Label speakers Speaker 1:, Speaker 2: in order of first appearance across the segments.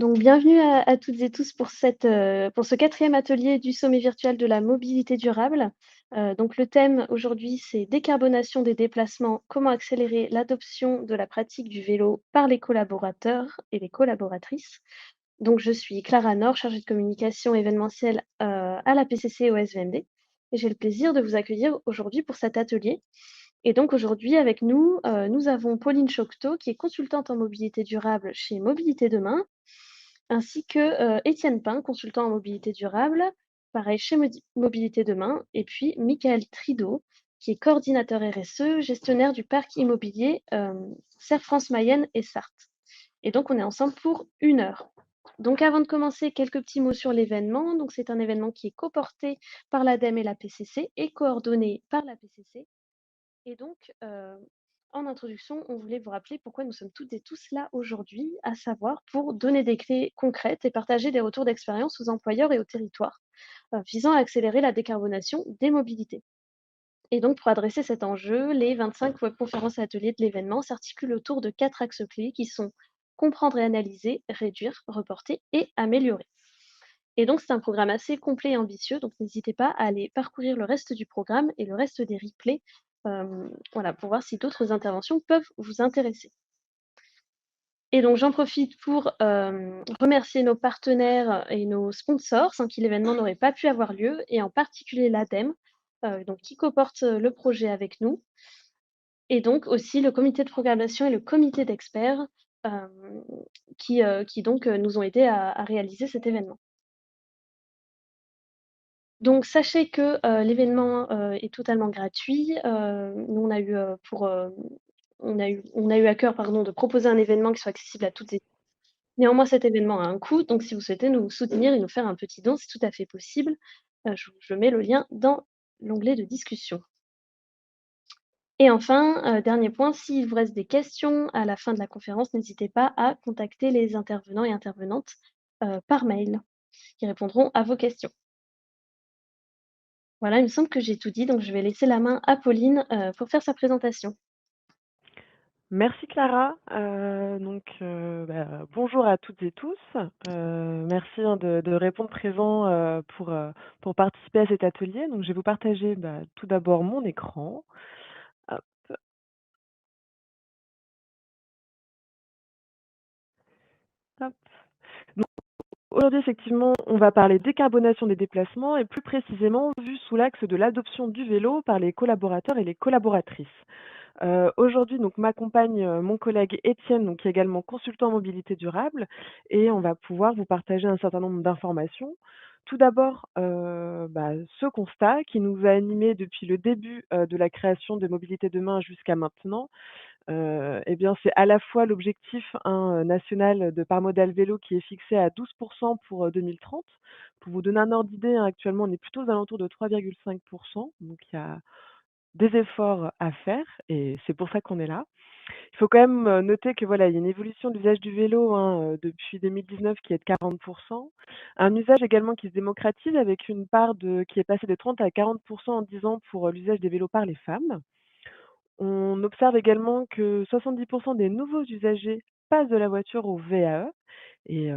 Speaker 1: Donc bienvenue à toutes et tous pour ce 4e atelier du sommet virtuel de la mobilité durable. Donc le thème aujourd'hui, c'est décarbonation des déplacements, comment accélérer l'adoption de la pratique du vélo par les collaborateurs et les collaboratrices. Donc je suis Clara Nord, chargée de communication événementielle, à la PCC au SVMD et j'ai le plaisir de vous accueillir aujourd'hui pour cet atelier. Et donc aujourd'hui avec nous, nous avons Pauline Chocteau qui est consultante en mobilité durable chez Mobilité Demain ainsi que, Étienne Pain, consultant en mobilité durable, pareil chez Mobilité Demain et puis Michael Tridault, qui est coordinateur RSE, gestionnaire du parc immobilier, Serre France Mayenne et Sarthe. Et donc on est ensemble pour 1 heure. Donc avant de commencer, quelques petits mots sur l'événement. Donc c'est un événement qui est coporté par l'ADEME et la PCC et coordonné par la PCC. Et donc, en introduction, on voulait vous rappeler pourquoi nous sommes toutes et tous là aujourd'hui, à savoir pour donner des clés concrètes et partager des retours d'expérience aux employeurs et aux territoires, visant à accélérer la décarbonation des mobilités. Et donc, pour adresser cet enjeu, les 25 webconférences et ateliers de l'événement s'articulent autour de 4 axes clés qui sont comprendre et analyser, réduire, reporter et améliorer. Et donc, c'est un programme assez complet et ambitieux, donc n'hésitez pas à aller parcourir le reste du programme et le reste des replays, voilà, pour voir si d'autres interventions peuvent vous intéresser. Et donc, j'en profite pour remercier nos partenaires et nos sponsors sans qui l'événement n'aurait pas pu avoir lieu, et en particulier l'ADEME, donc, qui coporte le projet avec nous, et donc aussi le comité de programmation et le comité d'experts qui donc nous ont aidés à réaliser cet événement. Donc sachez que, l'événement, est totalement gratuit. Nous on a eu, on a eu à cœur, pardon, de proposer un événement qui soit accessible à toutes et néanmoins cet événement a un coût, donc si vous souhaitez nous soutenir et nous faire un petit don, c'est tout à fait possible. Je mets le lien dans l'onglet de discussion. Et enfin, dernier point, s'il vous reste des questions à la fin de la conférence, n'hésitez pas à contacter les intervenants et intervenantes, par mail. Ils répondront à vos questions. Voilà, il me semble que j'ai tout dit, donc je vais laisser la main à Pauline, pour faire sa présentation.
Speaker 2: Merci Clara. Bonjour à toutes et tous. Merci, de répondre présent, pour participer à cet atelier. Donc je vais vous partager, tout d'abord mon écran. Hop, hop. Donc aujourd'hui, effectivement, on va parler décarbonation des déplacements et plus précisément vu sous l'axe de l'adoption du vélo par les collaborateurs et les collaboratrices. Aujourd'hui, donc m'accompagne, mon collègue Étienne, donc qui est également consultant en mobilité durable, et on va pouvoir vous partager un certain nombre d'informations. Tout d'abord, ce constat qui nous a animés depuis le début, de la création de Mobilité Demain jusqu'à maintenant, et bien, c'est à la fois l'objectif, national de part modal vélo qui est fixé à 12 pour 2030. Pour vous donner un ordre d'idée, hein, actuellement, on est plutôt aux alentours de 3,5. Donc il y a des efforts à faire et c'est pour ça qu'on est là. Il faut quand même, noter que voilà, il y a une évolution de l'usage du vélo, hein, depuis 2019 qui est de 40. Un usage également qui se démocratise avec une part qui est passée de 30 à 40 en 10 ans pour, l'usage des vélos par les femmes. On observe également que 70 des nouveaux usagers passent de la voiture au VAE et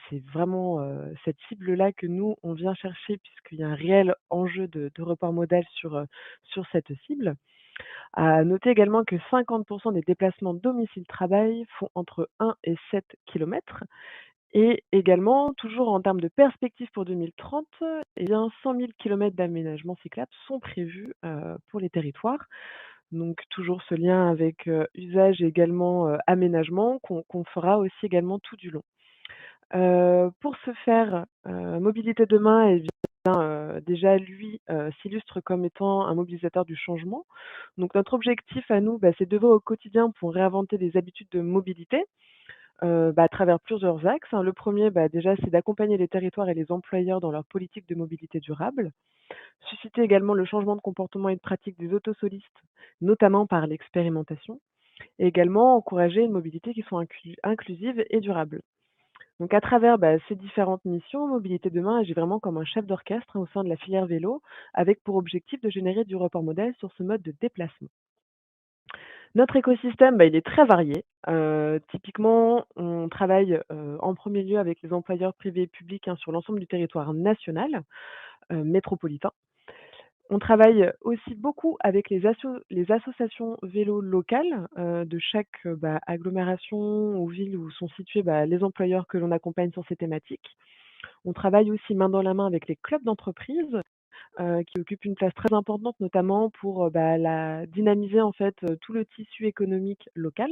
Speaker 2: c'est vraiment, cette cible-là que nous, on vient chercher puisqu'il y a un réel enjeu de report modal sur cette cible. À noter également que 50 des déplacements domicile-travail font entre 1 et 7 kilomètres et également, toujours en termes de perspective pour 2030, eh bien 100 000 kilomètres d'aménagement cyclable sont prévus, pour les territoires. Donc toujours ce lien avec, usage et également, aménagement qu'on fera aussi également tout du long. Pour ce faire, Mobilité Demain déjà lui, s'illustre comme étant un mobilisateur du changement. Donc notre objectif à nous, c'est d'œuvrer au quotidien pour réinventer des habitudes de mobilité, à travers plusieurs axes, hein. Le premier, déjà, c'est d'accompagner les territoires et les employeurs dans leur politique de mobilité durable. Susciter également le changement de comportement et de pratique des autosolistes, notamment par l'expérimentation, et également encourager une mobilité qui soit inclusive et durable. Donc à travers, ces différentes missions, Mobilité Demain agit vraiment comme un chef d'orchestre, hein, au sein de la filière vélo, avec pour objectif de générer du report modal sur ce mode de déplacement. Notre écosystème, il est très varié. Typiquement, on travaille, en premier lieu avec les employeurs privés et publics, hein, sur l'ensemble du territoire national, métropolitain. On travaille aussi beaucoup avec les associations vélo locales, de chaque, agglomération ou ville où sont situés, les employeurs que l'on accompagne sur ces thématiques. On travaille aussi main dans la main avec les clubs d'entreprise, qui occupent une place très importante, notamment pour, la dynamiser en fait, tout le tissu économique local.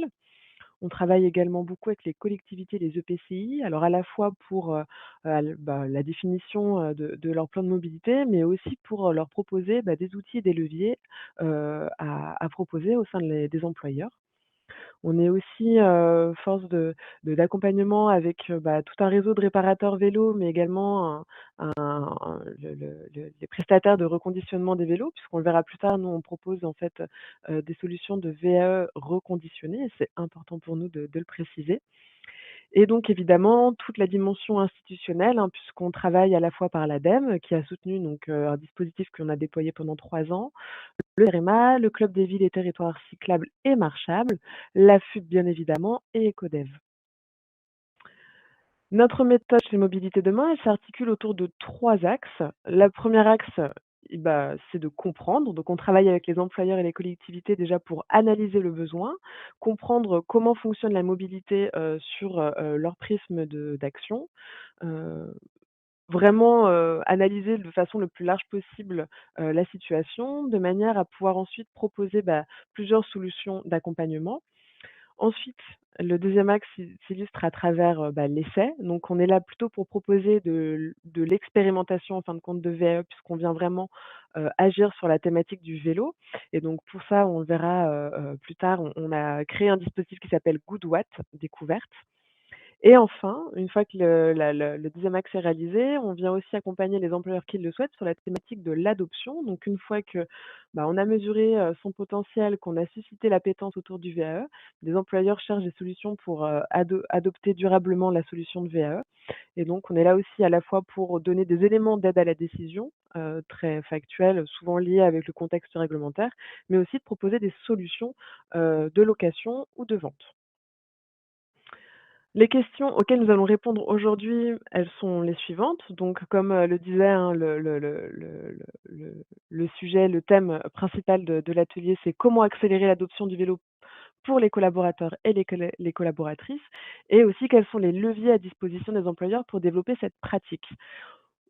Speaker 2: On travaille également beaucoup avec les collectivités, les EPCI, alors à la fois pour, la définition, de leur plan de mobilité, mais aussi pour, leur proposer, des outils et des leviers, à proposer au sein des employeurs. On est aussi, force d'accompagnement avec, tout un réseau de réparateurs vélos, mais également les prestataires de reconditionnement des vélos, puisqu'on le verra plus tard, nous on propose en fait, des solutions de VAE reconditionnées et c'est important pour nous de le préciser. Et donc évidemment toute la dimension institutionnelle, hein, puisqu'on travaille à la fois par l'ADEME qui a soutenu donc, un dispositif qu'on a déployé pendant 3 ans, le REMA, le Club des villes et territoires cyclables et marchables, la FUB bien évidemment et Ecodev. Notre méthode chez Mobilité Demain, elle s'articule autour de 3 axes. Le premier axe, c'est de comprendre. Donc on travaille avec les employeurs et les collectivités déjà pour analyser le besoin, comprendre comment fonctionne la mobilité, sur, leur prisme d'action. Heu, Vraiment, analyser de façon le plus large possible, la situation, de manière à pouvoir ensuite proposer, plusieurs solutions d'accompagnement. Ensuite, le deuxième axe s'illustre à travers, l'essai. Donc on est là plutôt pour proposer de l'expérimentation en fin de compte de VAE puisqu'on vient vraiment, agir sur la thématique du vélo et donc pour ça, on le verra, plus tard, on a créé un dispositif qui s'appelle Goodwatt Découverte. Et enfin, une fois que le 2 axe est réalisé, on vient aussi accompagner les employeurs qui le souhaitent sur la thématique de l'adoption. Donc une fois que, on a mesuré, son potentiel, qu'on a suscité l'appétence autour du VAE, les employeurs cherchent des solutions pour, adopter durablement la solution de VAE. Et donc on est là aussi à la fois pour donner des éléments d'aide à la décision, très factuels, souvent liés avec le contexte réglementaire, mais aussi de proposer des solutions, de location ou de vente. Les questions auxquelles nous allons répondre aujourd'hui, elles sont les suivantes. Donc comme, le disait, hein, le sujet, le thème principal de l'atelier, c'est comment accélérer l'adoption du vélo pour les collaborateurs et les collaboratrices et aussi quels sont les leviers à disposition des employeurs pour développer cette pratique.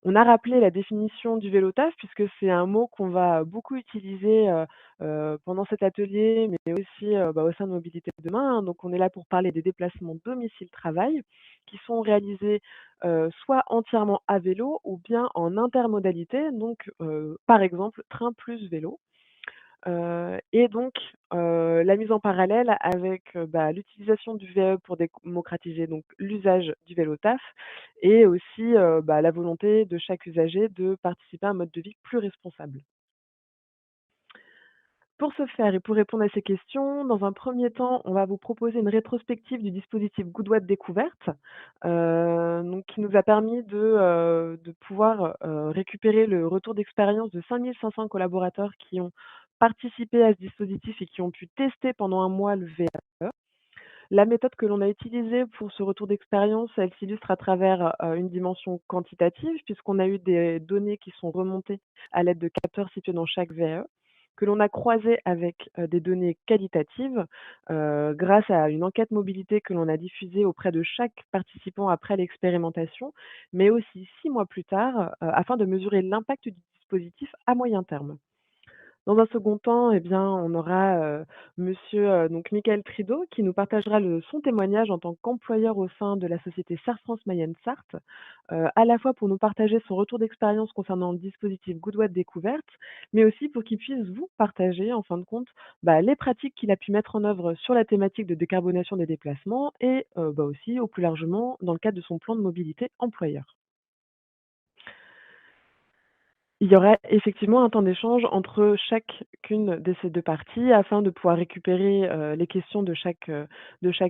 Speaker 2: On a rappelé la définition du vélo taf puisque c'est un mot qu'on va beaucoup utiliser, pendant cet atelier, mais aussi, au sein de Mobilité de demain, hein. Donc on est là pour parler des déplacements domicile-travail qui sont réalisés, soit entièrement à vélo ou bien en intermodalité, donc par exemple train plus vélo. Et donc la mise en parallèle avec, l'utilisation du VAE pour démocratiser donc l'usage du vélo taf et aussi, la volonté de chaque usager de participer à un mode de vie plus responsable. Pour ce faire et pour répondre à ces questions, dans un premier temps, on va vous proposer une rétrospective du dispositif Goodwatt Découverte, donc qui nous a permis de pouvoir, récupérer le retour d'expérience de 5 500 collaborateurs qui ont participé à ce dispositif et qui ont pu tester pendant un mois le VAE. La méthode que l'on a utilisée pour ce retour d'expérience, elle s'illustre à travers, une dimension quantitative puisqu'on a eu des données qui sont remontées à l'aide de capteurs situés dans chaque VAE, que l'on a croisées avec, des données qualitatives, grâce à une enquête mobilité que l'on a diffusée auprès de chaque participant après l'expérimentation, mais aussi 6 mois plus tard, afin de mesurer l'impact du dispositif à moyen terme. Dans un second temps, eh bien, on aura, monsieur, donc Michael Trideau qui nous partagera son témoignage en tant qu'employeur au sein de la société Sarre France Mayenne Sarthe, à la fois pour nous partager son retour d'expérience concernant le dispositif Goodwatt Découverte, mais aussi pour qu'il puisse vous partager en fin de compte, les pratiques qu'il a pu mettre en œuvre sur la thématique de décarbonation des déplacements et aussi au plus largement dans le cadre de son plan de mobilité employeur. Il y aura effectivement un temps d'échange entre chacune de ces 2 parties afin de pouvoir récupérer, les questions de chaque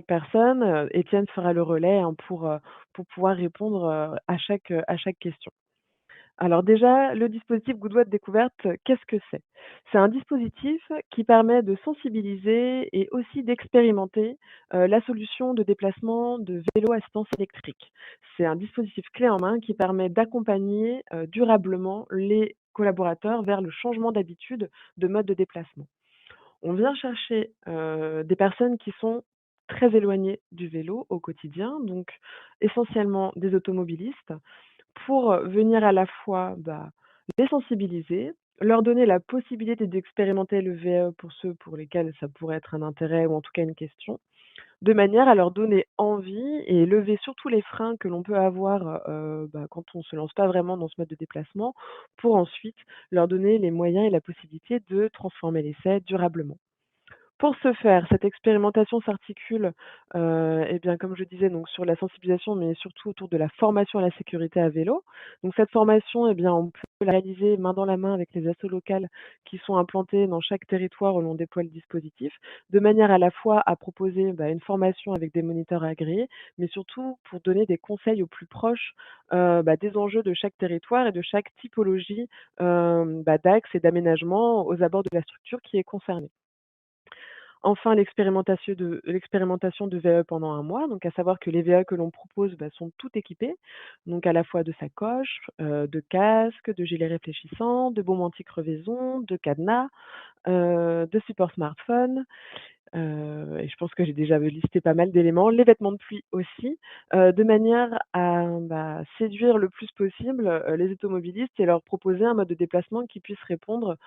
Speaker 2: personne. Étienne fera le relais, hein, pour pouvoir répondre, à chaque question. Alors déjà, le dispositif Goodwatt Découverte, qu'est-ce que c'est? C'est un dispositif qui permet de sensibiliser et aussi d'expérimenter, la solution de déplacement de vélo à assistance électrique. C'est un dispositif clé en main qui permet d'accompagner, durablement les collaborateurs vers le changement d'habitude de mode de déplacement. On vient chercher, des personnes qui sont très éloignées du vélo au quotidien, donc essentiellement des automobilistes, pour, venir à la fois, les sensibiliser, leur donner la possibilité d'expérimenter le VE pour ceux pour lesquels ça pourrait être un intérêt ou en tout cas une question, de manière à leur donner envie et lever surtout les freins que l'on peut avoir, quand on se lance pas vraiment dans ce mode de déplacement, pour ensuite leur donner les moyens et la possibilité de transformer l'essai durablement. Pour ce faire, cette expérimentation s'articule, et bien, comme je disais, donc sur la sensibilisation, mais surtout autour de la formation à la sécurité à vélo. Donc cette formation, eh bien, on peut la réaliser main dans la main avec les assos locales qui sont implantées dans chaque territoire où l'on déploie le dispositif, de manière à la fois à proposer, une formation avec des moniteurs agréés, mais surtout pour donner des conseils aux plus proches, des enjeux de chaque territoire et de chaque typologie, d'axe et d'aménagement aux abords de la structure qui est concernée. Enfin, l'expérimentation de VAE pendant un mois, donc à savoir que les VAE que l'on propose, sont tout équipés, donc à la fois de sacoches, de casques, de gilets réfléchissants, de bombes anti-crevaison, de cadenas, de supports smartphone, et je pense que j'ai déjà listé pas mal d'éléments. Les vêtements de pluie aussi, de manière à, séduire le plus possible, les automobilistes et leur proposer un mode de déplacement qui puisse répondre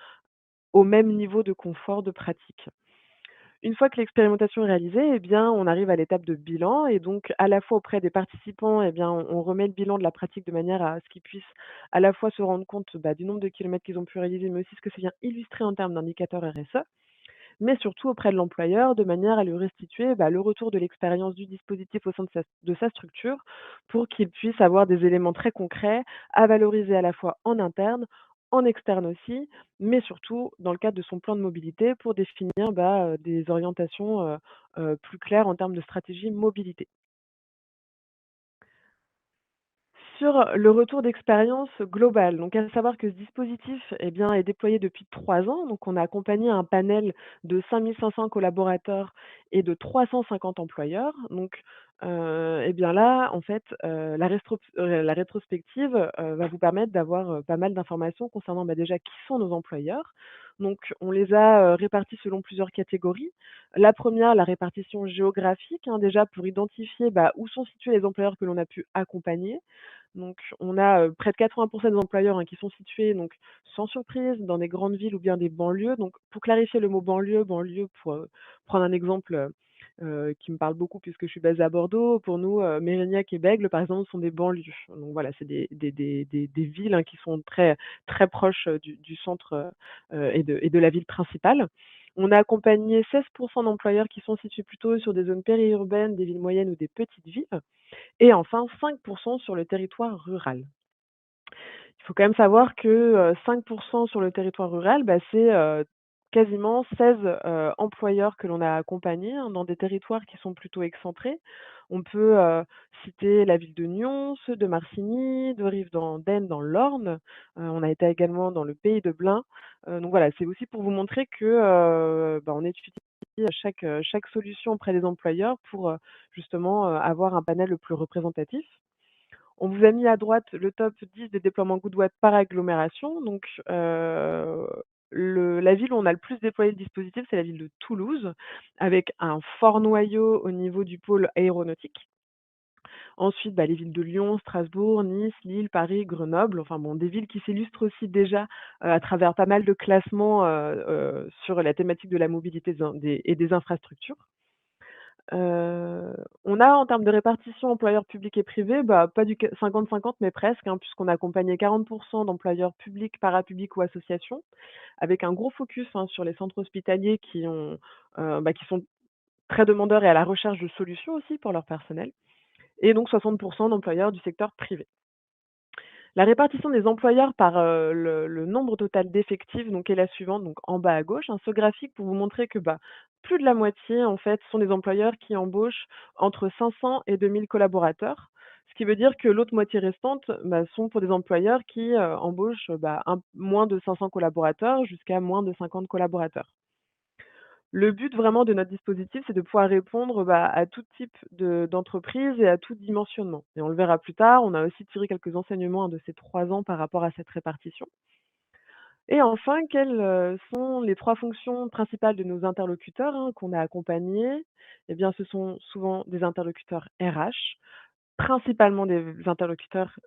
Speaker 2: au même niveau de confort de pratique. Une fois que l'expérimentation est réalisée, eh bien, on arrive à l'étape de bilan et donc à la fois auprès des participants, eh bien, on remet le bilan de la pratique de manière à ce qu'ils puissent à la fois se rendre compte, du nombre de kilomètres qu'ils ont pu réaliser, mais aussi ce que ça vient illustrer en termes d'indicateurs RSE, mais surtout auprès de l'employeur de manière à lui restituer, le retour de l'expérience du dispositif au sein de sa structure pour qu'il puisse avoir des éléments très concrets à valoriser à la fois en interne, en externe aussi, mais surtout dans le cadre de son plan de mobilité pour définir, des orientations, plus claires en termes de stratégie mobilité. Sur le retour d'expérience global, donc à savoir que ce dispositif, eh bien, est déployé depuis 3 ans. Donc on a accompagné un panel de 5 500 collaborateurs et de 350 employeurs. Donc, et bien là, en fait, la rétrospective, va vous permettre d'avoir, pas mal d'informations concernant, déjà qui sont nos employeurs. Donc on les a, répartis selon plusieurs catégories. La première, la répartition géographique, hein, déjà pour identifier, où sont situés les employeurs que l'on a pu accompagner. Donc on a, près de 80 des employeurs, hein, qui sont situés donc sans surprise dans des grandes villes ou bien des banlieues. Donc pour clarifier le mot banlieue pour, prendre un exemple, qui me parle beaucoup puisque je suis basée à Bordeaux. Pour nous, Mérignac et Bègles, par exemple, sont des banlieues. Donc voilà, c'est des villes, hein, qui sont très très proches, du centre, et de la ville principale. On a accompagné 16 d'employeurs qui sont situés plutôt sur des zones périurbaines, des villes moyennes ou des petites villes. Et enfin 5 sur le territoire rural. Il faut quand même savoir que, 5 sur le territoire rural, c'est, quasiment 16, employeurs que l'on a accompagnés, hein, dans des territoires qui sont plutôt excentrés. On peut, citer la ville de Nyons, ceux de Marcigny, de Rive-d'Andenne dans l'Orne. On a été également dans le pays de Blain. Donc voilà, c'est aussi pour vous montrer que, on étudie chaque solution auprès des employeurs pour, justement, avoir un panel le plus représentatif. On vous a mis à droite le top 10 des déploiements Goodwatt par agglomération. Donc, la ville où on a le plus déployé le dispositif, c'est la ville de Toulouse, avec un fort noyau au niveau du pôle aéronautique. Ensuite, les villes de Lyon, Strasbourg, Nice, Lille, Paris, Grenoble, enfin bon, des villes qui s'illustrent aussi déjà, à travers pas mal de classements, sur la thématique de la mobilité des infrastructures. On a en termes de répartition employeurs publics et privés, pas du 50-50 mais presque, hein, puisqu'on a accompagné 40 d'employeurs publics, parapublics ou associations, avec un gros focus, hein, sur les centres hospitaliers qui sont très demandeurs et à la recherche de solutions aussi pour leur personnel, et donc 60 d'employeurs du secteur privé. La répartition des employeurs par, le nombre total d'effectifs donc est la suivante, donc en bas à gauche, hein, ce graphique pour vous montrer que, plus de la moitié en fait sont des employeurs qui embauchent entre 500 et 2 000 collaborateurs. Ce qui veut dire que l'autre moitié restante, sont pour des employeurs qui, embauchent, moins de 500 collaborateurs jusqu'à moins de 50 collaborateurs. Le but vraiment de notre dispositif, c'est de pouvoir répondre, à tout type d'entreprise et à tout dimensionnement, et on le verra plus tard, on a aussi tiré quelques enseignements de ces 3 ans par rapport à cette répartition. Et enfin, quelles, sont les 3 fonctions principales de nos interlocuteurs, hein, qu'on a accompagnés? Eh bien, ce sont souvent des interlocuteurs RH, principalement des interlocuteurs,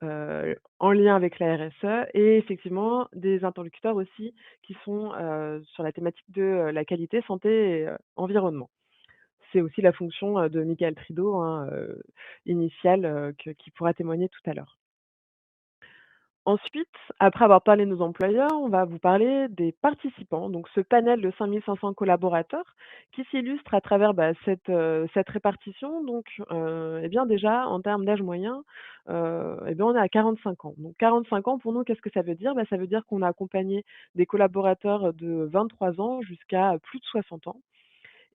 Speaker 2: en lien avec la RSE, et effectivement des interlocuteurs aussi qui sont, sur la thématique de, la qualité, santé et environnement. C'est aussi la fonction, de Michael Trido, hein, initiale, qui pourra témoigner tout à l'heure. Ensuite, après avoir parlé de nos employeurs, on va vous parler des participants, donc ce panel de 5 500 collaborateurs qui s'illustre à travers, cette répartition. Donc, eh bien déjà en termes d'âge moyen, eh bien on est à 45 ans. Donc 45 ans pour nous, qu'est-ce que ça veut dire? Ça veut dire qu'on a accompagné des collaborateurs de 23 ans jusqu'à plus de 60 ans,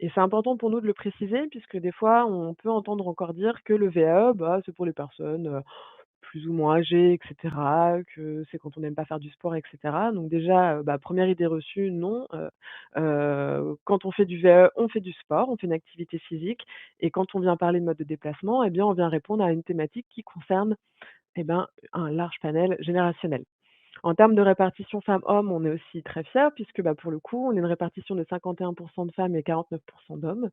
Speaker 2: et c'est important pour nous de le préciser puisque des fois on peut entendre encore dire que le VAE, c'est pour les personnes, plus ou moins âgés et cetera, que c'est quand on n'aime pas faire du sport et cetera. Donc déjà, 1 idée reçue, non, quand on fait du VAE, on fait du sport, on fait une activité physique, et quand on vient parler de mode de déplacement, eh bien, on vient répondre à une thématique qui concerne, eh ben, un large panel générationnel. En termes de répartition femmes-hommes, on est aussi très fiers puisque, pour le coup, on est une répartition de 51 de femmes et 49 d'hommes.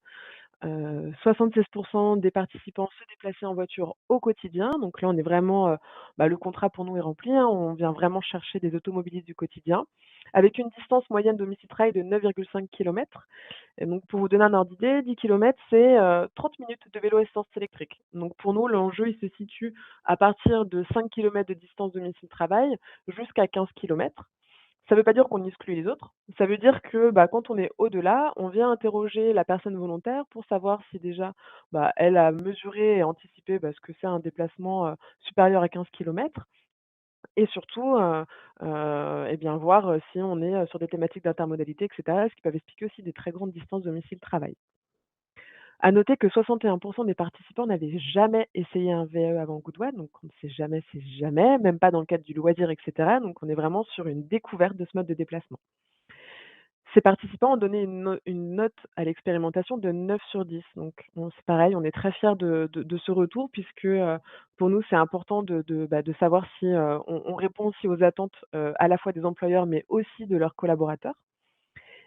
Speaker 2: 76 des participants se déplaçaient en voiture au quotidien. Donc là, on est vraiment, le contrat pour nous est rempli, hein. On vient vraiment chercher des automobilistes du quotidien, avec une distance moyenne domicile-travail de 9,5 kilomètres. Et donc pour vous donner un ordre d'idée, 10 kilomètres, c'est, 30 minutes de vélo essence électrique. Donc pour nous, l'enjeu, il se situe à partir de 5 kilomètres de distance domicile-travail jusqu'à 15 kilomètres. Ça ne veut pas dire qu'on exclut les autres. Ça veut dire que, quand on est au-delà, on vient interroger la personne volontaire pour savoir si déjà, elle a mesuré et anticipé, ce que c'est un déplacement, supérieur à 15 kilomètres, et surtout, et bien voir, si on est, sur des thématiques d'intermodalité et cetera, ce qui peuvent expliquer aussi des très grandes distances domicile-travail. À noter que 61 des participants n'avaient jamais essayé un VAE avant Goodway, donc on ne sait jamais, c'est jamais, même pas dans le cadre du loisir et cetera, donc on est vraiment sur une découverte de ce mode de déplacement. Ces participants ont donné une note à l'expérimentation de 9 sur 10. Donc c'est pareil, on est très fiers de ce retour puisque, pour nous, c'est important de savoir si, on répond aussi aux attentes, à la fois des employeurs, mais aussi de leurs collaborateurs.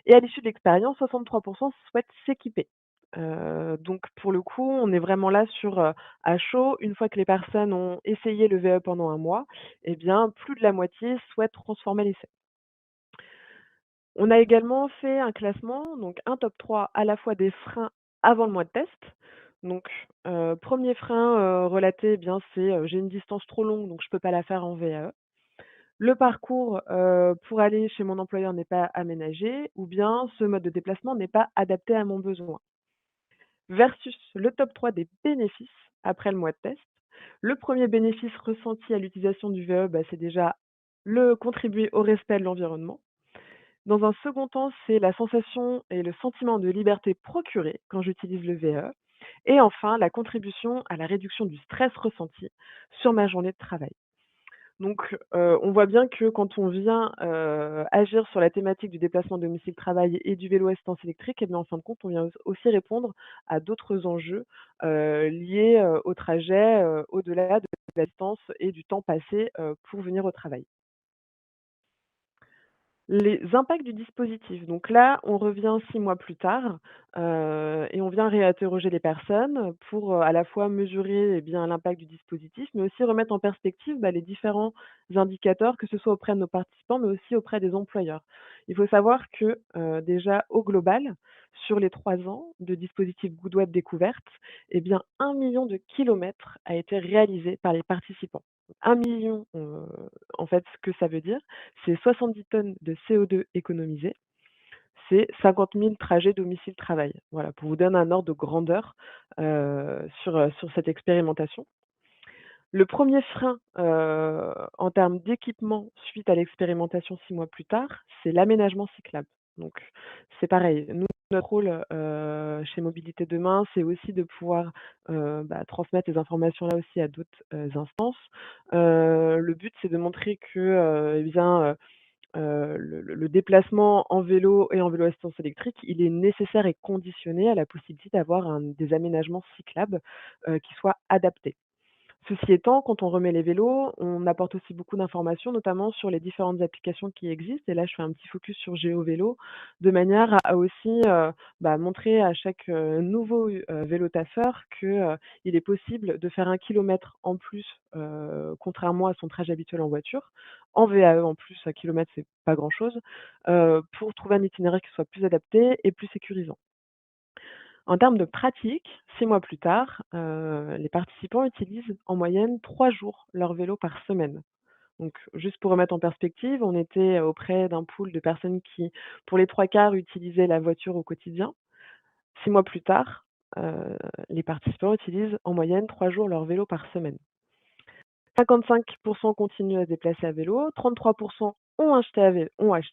Speaker 2: Et à l'issue de l'expérience, 63 souhaitent s'équiper. Donc pour le coup, on est vraiment là sur, à chaud, une fois que les personnes ont essayé le VAE pendant 1 mois, eh bien plus de la moitié souhaitent transformer l'essai. On a également fait un classement, donc un top 3 à la fois des freins avant le mois de test. Donc, 1er frein, relaté, eh bien, c'est, j'ai une distance trop longue, donc je peux pas la faire en VAE. Le parcours, pour aller chez mon employeur n'est pas aménagé, ou bien ce mode de déplacement n'est pas adapté à mon besoin. Versus le top 3 des bénéfices après le mois de test. Le premier bénéfice ressenti à l'utilisation du VAE, c'est déjà le contribuer au respect de l'environnement. Dans un second temps, c'est la sensation et le sentiment de liberté procuré quand j'utilise le VAE. Et enfin, la contribution à la réduction du stress ressenti sur ma journée de travail. Donc, on voit bien que quand on vient, agir sur la thématique du déplacement domicile-travail et du vélo assistance électrique, et bien, en fin de compte, on vient aussi répondre à d'autres enjeux, liés, au trajet, au-delà de la distance et du temps passé, pour venir au travail. Les impacts du dispositif. Donc là, on revient 6 mois plus tard, et on vient réinterroger les personnes pour, à la fois mesurer, eh bien, l'impact du dispositif, mais aussi remettre en perspective, les différents indicateurs, que ce soit auprès de nos participants, mais aussi auprès des employeurs. Il faut savoir que, déjà au global, sur les 3 ans de dispositif Good Web Découverte, eh bien 1 million de kilomètres a été réalisé par les participants. 1 million, en fait, ce que ça veut dire, c'est 70 tonnes de CO2 économisées, c'est 50 000 trajets domicile-travail. Voilà, pour vous donner un ordre de grandeur, sur cette expérimentation. Le premier frein, en termes d'équipement suite à l'expérimentation 6 mois plus tard, c'est l'aménagement cyclable. Donc c'est pareil, nous, notre rôle, chez Mobilité Demain, c'est aussi de pouvoir, transmettre ces informations-là aussi à d'autres, instances. Le but, c'est de montrer que, le déplacement en vélo et en vélo à assistance électrique, il est nécessaire et conditionné à la possibilité d'avoir des aménagements cyclables, qui soient adaptés. Ceci étant, quand on remet les vélos, on apporte aussi beaucoup d'informations, notamment sur les différentes applications qui existent. Et là, je fais un petit focus sur GeoVélo, de manière à aussi, montrer à chaque, nouveau, vélotasseur que, il est possible de faire 1 kilomètre en plus, contrairement à son trajet habituel en voiture. En VAE en plus, 1 kilomètre, c'est pas grand-chose, pour trouver un itinéraire qui soit plus adapté et plus sécurisant. En termes de pratique, 6 mois plus tard, les participants utilisent en moyenne 3 jours leur vélo par semaine. Donc juste pour remettre en perspective, on était auprès d'un pool de personnes qui, pour les 3 quarts, utilisaient la voiture au quotidien. 6 mois plus tard, heu, les participants utilisent en moyenne 3 jours leur vélo par semaine. 55 continuent à se déplacer à vélo, 33 ont acheté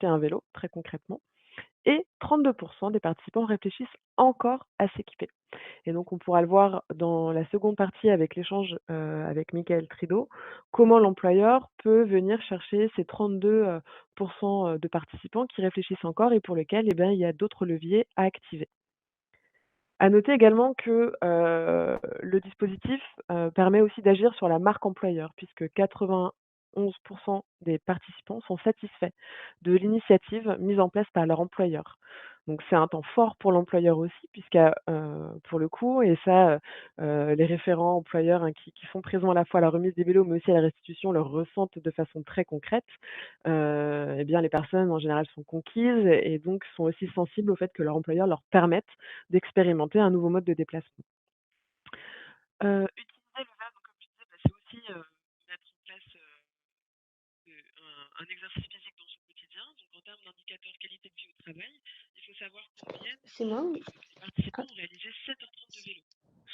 Speaker 2: un vélo, très concrètement, et 32 des participants réfléchissent encore à s'équiper. Et donc on pourra le voir dans la seconde partie avec l'échange, avec Michael Trido, comment l'employeur peut venir chercher ces 32 de participants qui réfléchissent encore et pour lesquels, eh ben, il y a d'autres leviers à activer. À noter également que, le dispositif, permet aussi d'agir sur la marque employeur puisque 91 des participants sont satisfaits de l'initiative mise en place par leur employeur. Donc c'est un temps fort pour l'employeur aussi puisque, pour le coup et ça, les référents employeurs, hein, qui sont présents à la fois à la remise des vélos, mais aussi à la restitution, le ressentent de façon très concrète. Eh bien les personnes en général sont conquises et donc sont aussi sensibles au fait que leur employeur leur permette d'expérimenter un nouveau mode de déplacement. Utiliser le VAB, comme je disais, c'est aussi, mettre en place, un exercice physique dans son quotidien. Donc en termes d'indicateurs qualité de vie au travail, il faut savoir qu'en moyenne,
Speaker 1: C'est moi ou
Speaker 2: les participants ont réalisé 7h30 de vélo,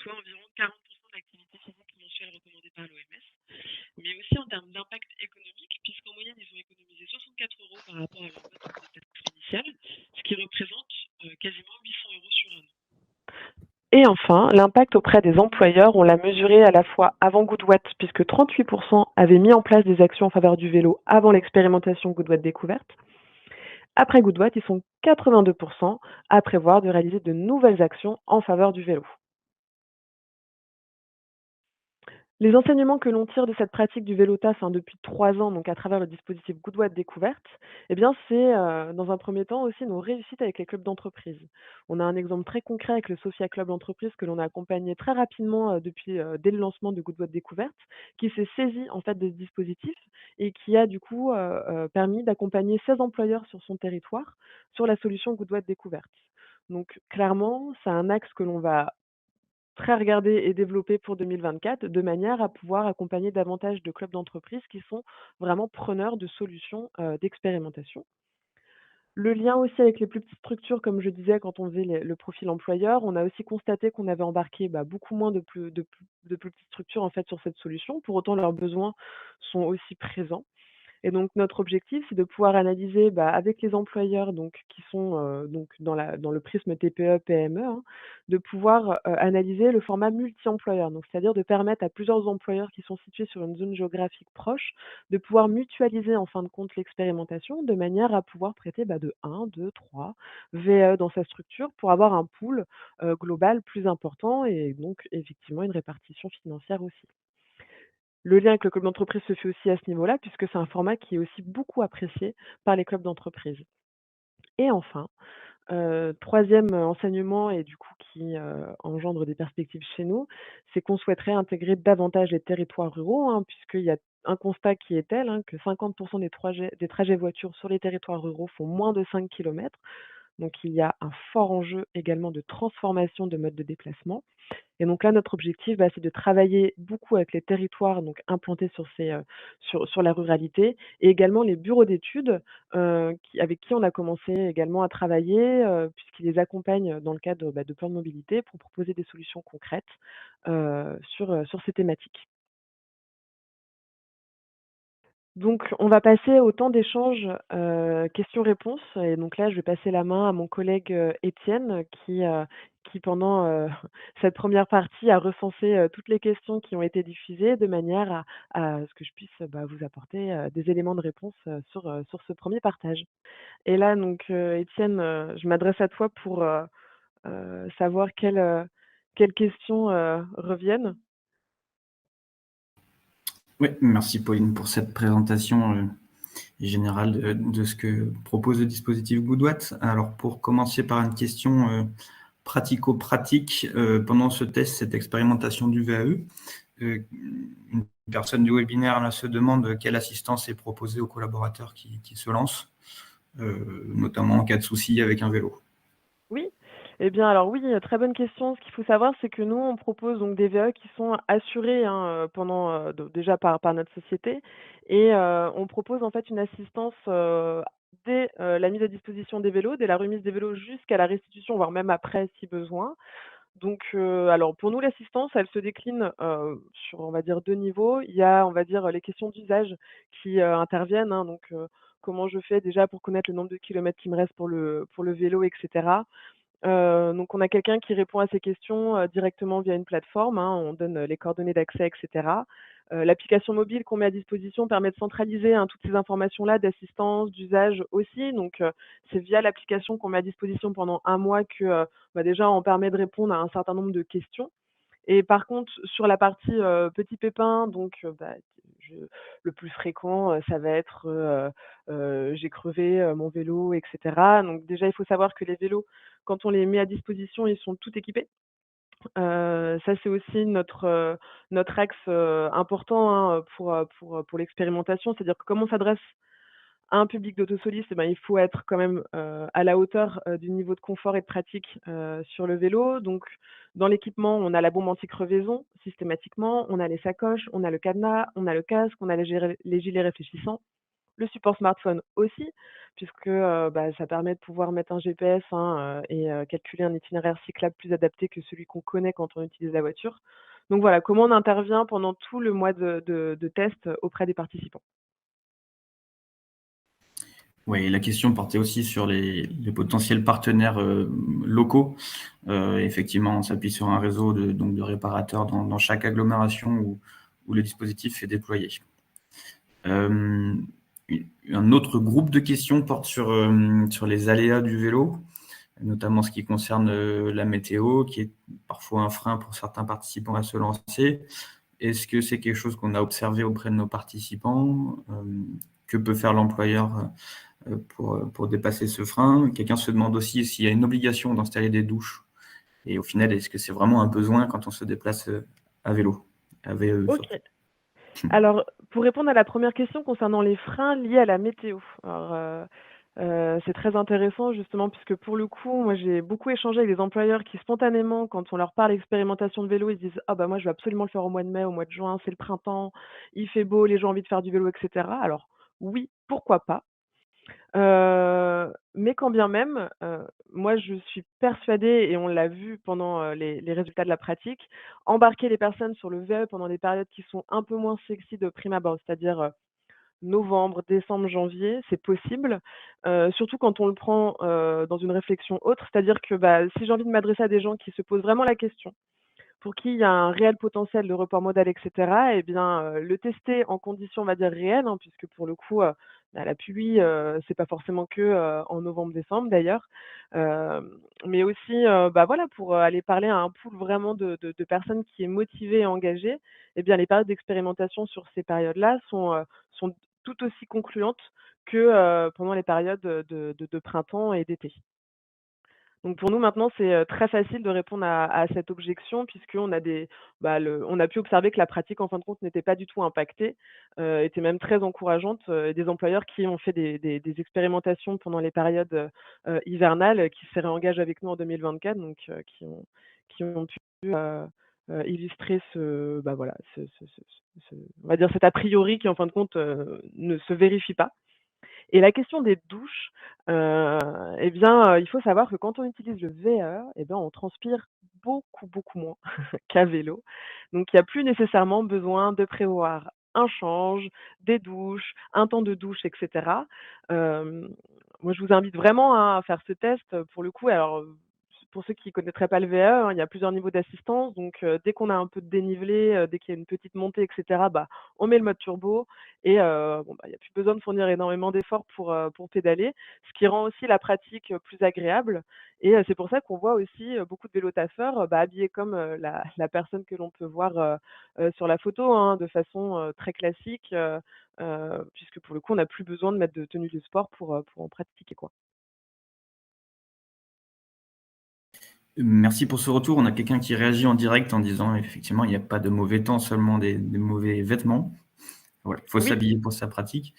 Speaker 2: soit environ 40 de l'activité physique mensuelle recommandée par l'OMS. Mais aussi en termes d'impact économique, puisqu'en moyenne, ils ont économisé 64 € par rapport à leur mode de déplacement initial, ce qui représente, quasiment 800 € sur un an. Et enfin, l'impact auprès des employeurs, on l'a mesuré à la fois avant Goodwatt, puisque 38 avaient mis en place des actions en faveur du vélo avant l'expérimentation Goodwatt Découverte. Après Goodwatt, ils sont 82 à prévoir de réaliser de nouvelles actions en faveur du vélo. Les enseignements que l'on tire de cette pratique du vélo-taf, hein, depuis 3 ans, donc à travers le dispositif Goodwatt Découverte, eh bien, c'est, dans un premier temps aussi nos réussites avec les clubs d'entreprise. On a un exemple très concret avec le Sophia Club d'entreprise que l'on a accompagné très rapidement, dès le lancement de Goodwatt Découverte, qui s'est saisi en fait de ce dispositif et qui a du coup, permis d'accompagner 16 employeurs sur son territoire sur la solution Goodwatt Découverte. Donc clairement, c'est un axe que l'on va très regardé et développé pour 2024, de manière à pouvoir accompagner davantage de clubs d'entreprise qui sont vraiment preneurs de solutions, d'expérimentation. Le lien aussi avec les plus petites structures, comme je disais, quand on faisait le profil employeur, on a aussi constaté qu'on avait embarqué, beaucoup moins de plus petites structures, en fait, sur cette solution. Pour autant, leurs besoins sont aussi présents. Et donc notre objectif, c'est de pouvoir analyser, avec les employeurs donc qui sont, donc dans le prisme TPE-PME, hein, de pouvoir, analyser le format multi-employeur. Donc c'est-à-dire de permettre à plusieurs employeurs qui sont situés sur une zone géographique proche, de pouvoir mutualiser en fin de compte l'expérimentation, de manière à pouvoir prêter, de 1, 2, 3 VAE dans sa structure pour avoir un pool, global plus important et donc effectivement une répartition financière aussi. Le lien avec le club d'entreprise se fait aussi à ce niveau-là, puisque c'est un format qui est aussi beaucoup apprécié par les clubs d'entreprise. Et enfin, 3e enseignement et du coup qui, engendre des perspectives chez nous, c'est qu'on souhaiterait intégrer davantage les territoires ruraux, hein, puisqu'il y a un constat qui est tel, hein, que 50 des trajets voitures sur les territoires ruraux font moins de 5 kilomètres. Donc il y a un fort enjeu également de transformation de mode de déplacement. Et donc là, notre objectif, c'est de travailler beaucoup avec les territoires donc implantés sur sur la ruralité et également les bureaux d'études, avec qui on a commencé également à travailler, puisqu'ils les accompagnent dans le cadre, de plans de mobilité pour proposer des solutions concrètes, sur ces thématiques. Donc, on va passer au temps d'échange, questions-réponses et donc là, je vais passer la main à mon collègue, Étienne qui pendant, cette première partie a recensé, toutes les questions qui ont été diffusées de manière à ce que je puisse, bah, vous apporter, des éléments de réponse, sur ce premier partage. Et là donc, Étienne, je m'adresse à toi pour, savoir quelles questions, reviennent.
Speaker 3: Oui, merci Pauline pour cette présentation générale de ce que propose le dispositif Goodwatt. Alors pour commencer par une question pratico-pratique, pendant ce test, cette expérimentation du VAE, une personne du webinaire là, se demande quelle assistance est proposée aux collaborateurs qui se lancent, notamment en cas de souci avec un vélo.
Speaker 2: Oui, eh bien, alors oui, très bonne question. Ce qu'il faut savoir, c'est que nous, on propose donc des VAE qui sont assurés, hein, pendant, déjà par notre société et on propose en fait une assistance, dès, la mise à disposition des vélos, dès la remise des vélos jusqu'à la restitution, voire même après si besoin. Donc, alors pour nous, l'assistance, elle se décline, sur, on va dire, 2 niveaux. Il y a, on va dire, les questions d'usage qui, interviennent, hein, donc, comment je fais déjà pour connaître le nombre de kilomètres qui me reste pour le vélo et cetera. Donc on a quelqu'un qui répond à ces questions, directement via une plateforme, hein. On donne, les coordonnées d'accès et cetera. L'application mobile qu'on met à disposition permet de centraliser, hein, toutes ces informations-là d'assistance, d'usage aussi. Donc, c'est via l'application qu'on met à disposition pendant un mois que, bah, déjà on permet de répondre à un certain nombre de questions. Et par contre, sur la partie, petits pépins, donc, bah, je le plus fréquent, ça va être, j'ai crevé, mon vélo et cetera. Donc déjà, il faut savoir que les vélos, quand on les met à disposition, ils sont tout équipés. Ça, c'est aussi notre axe, important, hein, pour l'expérimentation. C'est-à-dire que comme on s'adresse à un public d'autosolistes, eh ben, il faut être quand même, à la hauteur, du niveau de confort et de pratique, sur le vélo. Donc dans l'équipement, on a la bombe anti-crevaison systématiquement, on a les sacoches, on a le cadenas, on a le casque, on a les gilets réfléchissants, le support smartphone aussi, puisque, bah, ça permet de pouvoir mettre un GPS, hein, et calculer un itinéraire cyclable plus adapté que celui qu'on connaît quand on utilise la voiture. Donc voilà, comment on intervient pendant tout le mois de test auprès des participants.
Speaker 3: Oui, la question portait aussi sur les potentiels partenaires locaux. Effectivement, on s'appuie sur un réseau donc de réparateurs dans chaque agglomération où le dispositif est déployé. Un autre groupe de questions porte sur les aléas du vélo, notamment ce qui concerne la météo, qui est parfois un frein pour certains participants à se lancer. Est-ce que c'est quelque chose qu'on a observé auprès de nos participants? Que peut faire l'employeur pour dépasser ce frein? Quelqu'un se demande aussi s'il y a une obligation d'installer des douches. Et au final, est-ce que c'est vraiment un besoin quand on se déplace à vélo, à VE
Speaker 2: OK.
Speaker 3: surtout?
Speaker 2: Alors, pour répondre à la première question concernant les freins liés à la météo. Alors, c'est très intéressant justement puisque pour le coup, moi j'ai beaucoup échangé avec des employeurs qui spontanément, quand on leur parle expérimentation de vélo, ils disent: «Ah bah moi je vais absolument le faire au mois de mai, au mois de juin, c'est le printemps, il fait beau, les gens ont envie de faire du vélo» et cetera. Alors oui, pourquoi pas? Mais quand bien même, moi je suis persuadée et on l'a vu pendant, les résultats de la pratique, embarquer les personnes sur le VE pendant des périodes qui sont un peu moins sexy de prime abord, c'est-à-dire, novembre, décembre, janvier, c'est possible, surtout quand on le prend, dans une réflexion autre. C'est-à-dire que, bah, si j'ai envie de m'adresser à des gens qui se posent vraiment la question, pour qui il y a un réel potentiel de report modal et cetera, et bien, le tester en conditions, on va dire, réelles, hein, puisque pour le coup, bah, la pluie, c'est pas forcément que, en novembre-décembre d'ailleurs. Mais aussi, bah, voilà, pour, aller parler à un pool vraiment de personnes qui est motivée et engagée, et bien, les périodes d'expérimentation sur ces périodes-là sont tout aussi concluantes que, pendant les périodes, de printemps et d'été. Donc pour nous maintenant, c'est, très facile de répondre à cette objection puisqu'on a on a pu observer que la pratique en fin de compte n'était pas du tout impactée, était même très encourageante, et des employeurs qui ont fait des expérimentations pendant les périodes, hivernales, qui se réengagent avec nous en 2024, donc qui ont pu, illustrer bah, voilà, ce on va dire cet a priori qui en fin de compte, ne se vérifie pas. Et la question des douches, et bien, il faut savoir que quand on utilise le VR, et ben, on transpire beaucoup, beaucoup moins qu'à vélo. Donc il y a plus nécessairement besoin de prévoir un change, des douches, un temps de douche, et cetera. Hem, Moi, je vous invite vraiment à faire ce test, pour le coup. Alors, pour ceux qui connaîtraient pas le VAE, hein, il y a plusieurs niveaux d'assistance. Donc, dès qu'on a un peu de dénivelé, dès qu'il y a une petite montée, et cetera, bah, on met le mode turbo et bon, bah, il y a plus besoin de fournir énormément d'efforts pour pédaler, ce qui rend aussi la pratique, plus agréable. Et c'est pour ça qu'on voit aussi, beaucoup de vélotaffeurs, bah, habillés comme, la personne que l'on peut voir, sur la photo, hein, de façon, très classique, puisque pour le coup, on n'a plus besoin de mettre de tenue de sport pour en pratiquer, quoi.
Speaker 3: Merci pour ce retour. On a quelqu'un qui réagit en direct en disant effectivement, il n'y a pas de mauvais temps, seulement des mauvais vêtements. Voilà, il faut
Speaker 2: Oui.
Speaker 3: s'habiller pour sa pratique.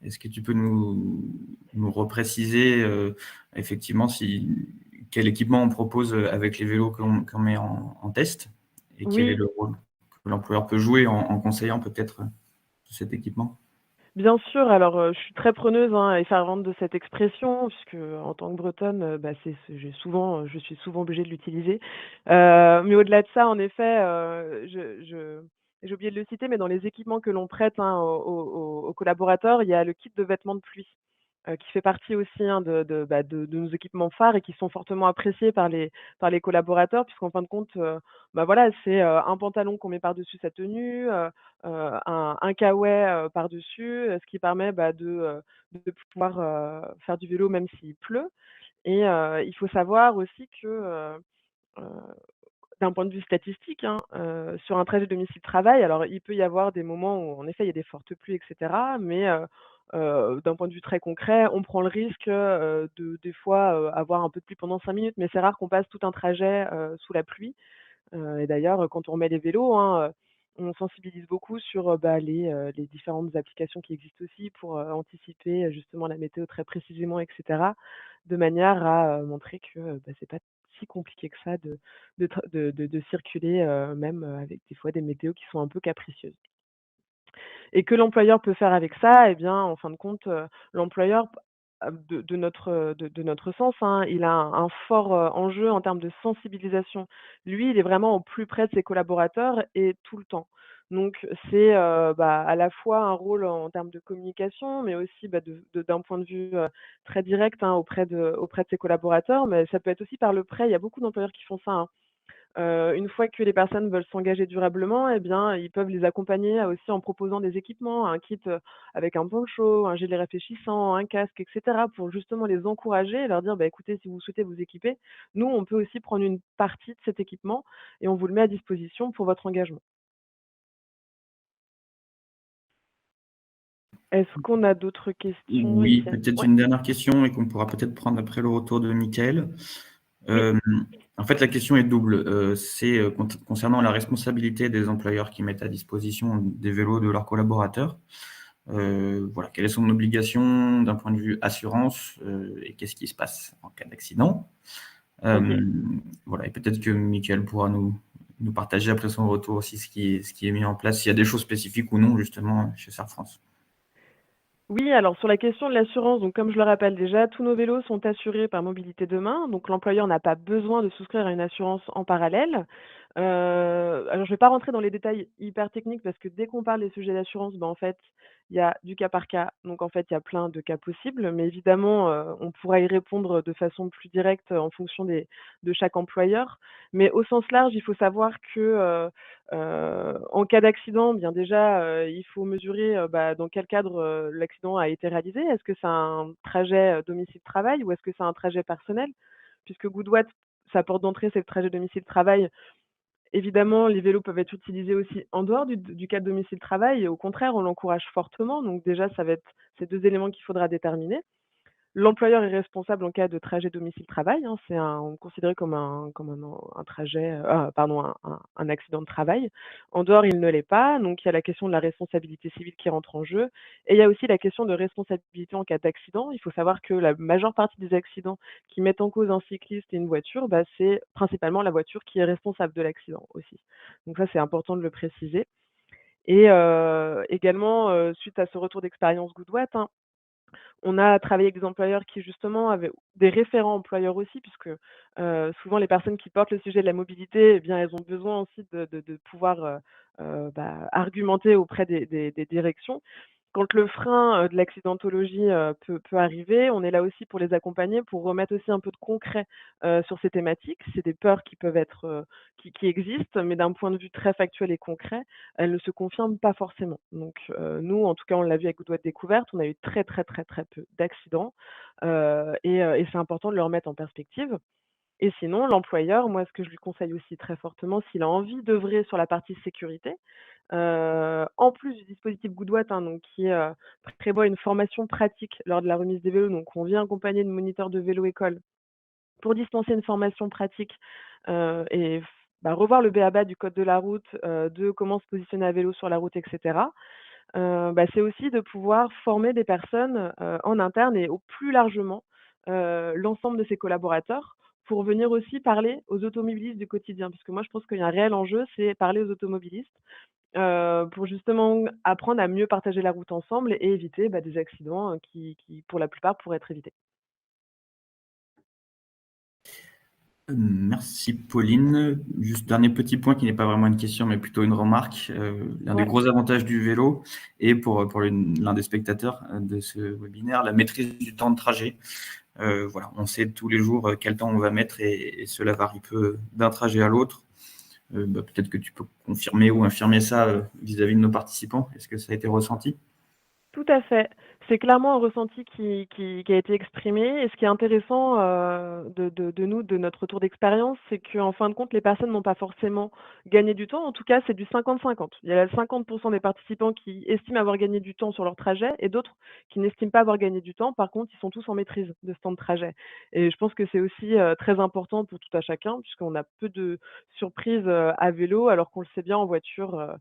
Speaker 3: Est-ce que tu peux nous repréciser effectivement quel équipement on propose avec les vélos qu'on met en test et quel est
Speaker 2: Oui.
Speaker 3: le rôle que l'employeur peut jouer en conseillant peut-être cet équipement?
Speaker 2: Bien sûr, alors, je suis très preneuse, hein, et fervente de cette expression puisque, en tant que bretonne, bah, je suis souvent obligée de l'utiliser. Mais au-delà de ça, en effet, j'ai oublié de le citer, mais dans les équipements que l'on prête, hein, aux collaborateurs, il y a le kit de vêtements de pluie, qui fait partie aussi, hein, de nos équipements phares et qui sont fortement appréciés par les collaborateurs puisqu'en fin de compte, bah, voilà, c'est, un pantalon qu'on met par-dessus sa tenue, un kawaii, par-dessus, ce qui permet, bah, de pouvoir, faire du vélo même s'il pleut. Et il faut savoir aussi que, heu, d'un point de vue statistique, hein, sur un trajet domicile-travail, alors il peut y avoir des moments où en effet il y a des fortes pluies, et cetera, mais d'un point de vue très concret, on prend le risque, de des fois, avoir un peu de pluie pendant 5 minutes, mais c'est rare qu'on passe tout un trajet, sous la pluie. Et d'ailleurs, quand on remet les vélos, hein, on sensibilise beaucoup sur, bah, les différentes applications qui existent aussi pour, anticiper, justement la météo très précisément, et cetera. De manière à, montrer que, bah, c'est pas si compliqué que ça de circuler, même, avec des fois des météos qui sont un peu capricieuses. Et que l'employeur peut faire avec ça, eh bien, en fin de compte, l'employeur, de notre sens, hein, il a un fort, enjeu en termes de sensibilisation. Lui, il est vraiment au plus près de ses collaborateurs et tout le temps. Donc c'est, bah, à la fois un rôle en termes de communication, mais aussi, bah, d'un point de vue, très direct, hein, auprès de ses collaborateurs, mais ça peut être aussi par le prêt. Il y a beaucoup d'employeurs qui font ça, hein. Une fois que les personnes veulent s'engager durablement, eh bien, ils peuvent les accompagner aussi en proposant des équipements, un kit, avec un poncho, un gilet réfléchissant, un casque, et cetera, pour justement les encourager et leur dire: «Bah, écoutez, si vous souhaitez vous équiper, nous, on peut aussi prendre une partie de cet équipement et on vous le met à disposition pour votre engagement». Est-ce qu'on a d'autres questions,
Speaker 3: Oui,
Speaker 2: Étienne?
Speaker 3: peut-être
Speaker 2: Ouais.
Speaker 3: une dernière question et qu'on pourra peut-être prendre après le retour de Mickaël.
Speaker 2: Oui.
Speaker 3: Euh, En fait, la question est double. C'est concernant la responsabilité des employeurs qui mettent à disposition des vélos de leurs collaborateurs. Voilà, quelle est son obligation d'un point de vue assurance et qu'est-ce qui se passe en cas d'accident?
Speaker 2: OK.
Speaker 3: Voilà, et peut-être que Mickaël pourra nous partager après son retour aussi ce qui est mis en place, s'il y a des choses spécifiques ou non, justement, chez Serre France.
Speaker 2: Oui, alors sur la question de l'assurance, donc comme je le rappelle déjà, tous nos vélos sont assurés par Mobilité Demain, donc l'employeur n'a pas besoin de souscrire à une assurance en parallèle. Alors je vais pas rentrer dans les détails hyper techniques parce que dès qu'on parle des sujets d'assurance, ben, en fait, il y a du cas par cas, donc en fait, il y a plein de cas possibles, mais évidemment, on pourra y répondre de façon plus directe, en fonction de chaque employeur. Mais au sens large, il faut savoir que, en cas d'accident, bien déjà, il faut mesurer, bah, dans quel cadre, l'accident a été réalisé. Est-ce que c'est un trajet, domicile-travail ou est-ce que c'est un trajet personnel? Puisque Goodwatt, sa porte d'entrée, c'est le trajet domicile-travail. Évidemment, les vélos peuvent être utilisés aussi en dehors du cadre domicile-travail et au contraire, on l'encourage fortement. Donc déjà, ça va être ces 2 éléments qu'il faudra déterminer. L'employeur est responsable en cas de trajet domicile-travail, hein, considéré comme un trajet, pardon, un accident de travail. En dehors, il ne l'est pas, donc il y a la question de la responsabilité civile qui rentre en jeu et il y a aussi la question de responsabilité en cas d'accident. Il faut savoir que la majeure partie des accidents qui mettent en cause un cycliste et une voiture, bah, c'est principalement la voiture qui est responsable de l'accident aussi. Donc ça, c'est important de le préciser et également, suite à ce retour d'expérience Goodwatt, hein, On a travaillé avec des employeurs qui justement avaient des référents employeurs aussi, puisque souvent les personnes qui portent le sujet de la mobilité, eh bien, elles ont besoin aussi de pouvoir argumenter auprès des directions. Quand le frein de l'accidentologie peut arriver, on est là aussi pour les accompagner, pour remettre aussi un peu de concret sur ces thématiques. C'est des peurs qui peuvent être qui existent, mais d'un point de vue très factuel et concret, elles ne se confirment pas forcément. Donc nous, en tout cas, on l'a vu avec Doigts de découverte, on a eu très, très, très, très peu d'accidents, et c'est important de le remettre en perspective. Et sinon, l'employeur, moi, ce que je lui conseille aussi très fortement, s'il a envie d'œuvrer sur la partie sécurité, en plus du dispositif Goodwatt, hein, donc prévoit une formation pratique lors de la remise des vélos. Donc on vient accompagner de moniteurs de vélo-école pour dispenser une formation pratique, revoir le b.a.-ba du code de la route, de comment se positionner à vélo sur la route, et cetera. C'est aussi de pouvoir former des personnes, en interne et au plus largement, l'ensemble de ses collaborateurs pour venir aussi parler aux automobilistes du quotidien. Parce que moi, je pense qu'il y a un réel enjeu, c'est parler aux automobilistes, pour justement apprendre à mieux partager la route ensemble et éviter, des accidents, qui, pour la plupart, pourraient être évités.
Speaker 3: Merci Pauline. Juste dernier petit point qui n'est pas vraiment une question mais plutôt une remarque. L'un des
Speaker 2: Ouais.
Speaker 3: gros avantages du vélo et pour l'un des spectateurs de ce webinaire, la maîtrise du temps de trajet. Voilà, on sait tous les jours quel temps on va mettre et cela varie peu d'un trajet à l'autre. Peut-être que tu peux confirmer ou infirmer ça vis-à-vis de nos participants. Est-ce que ça a été ressenti?
Speaker 2: Tout à fait. C'est clairement un ressenti qui a été exprimé et ce qui est intéressant, de nous, de notre retour d'expérience, c'est qu'en fin de compte, les personnes n'ont pas forcément gagné du temps. En tout cas, c'est du 50-50. Il y a 50 des participants qui estiment avoir gagné du temps sur leur trajet et d'autres qui n'estiment pas avoir gagné du temps. Par contre, ils sont tous en maîtrise de ce temps de trajet et je pense que c'est aussi, très important pour tout à chacun puisqu'on a peu de surprises, à vélo alors qu'on le sait bien en voiture,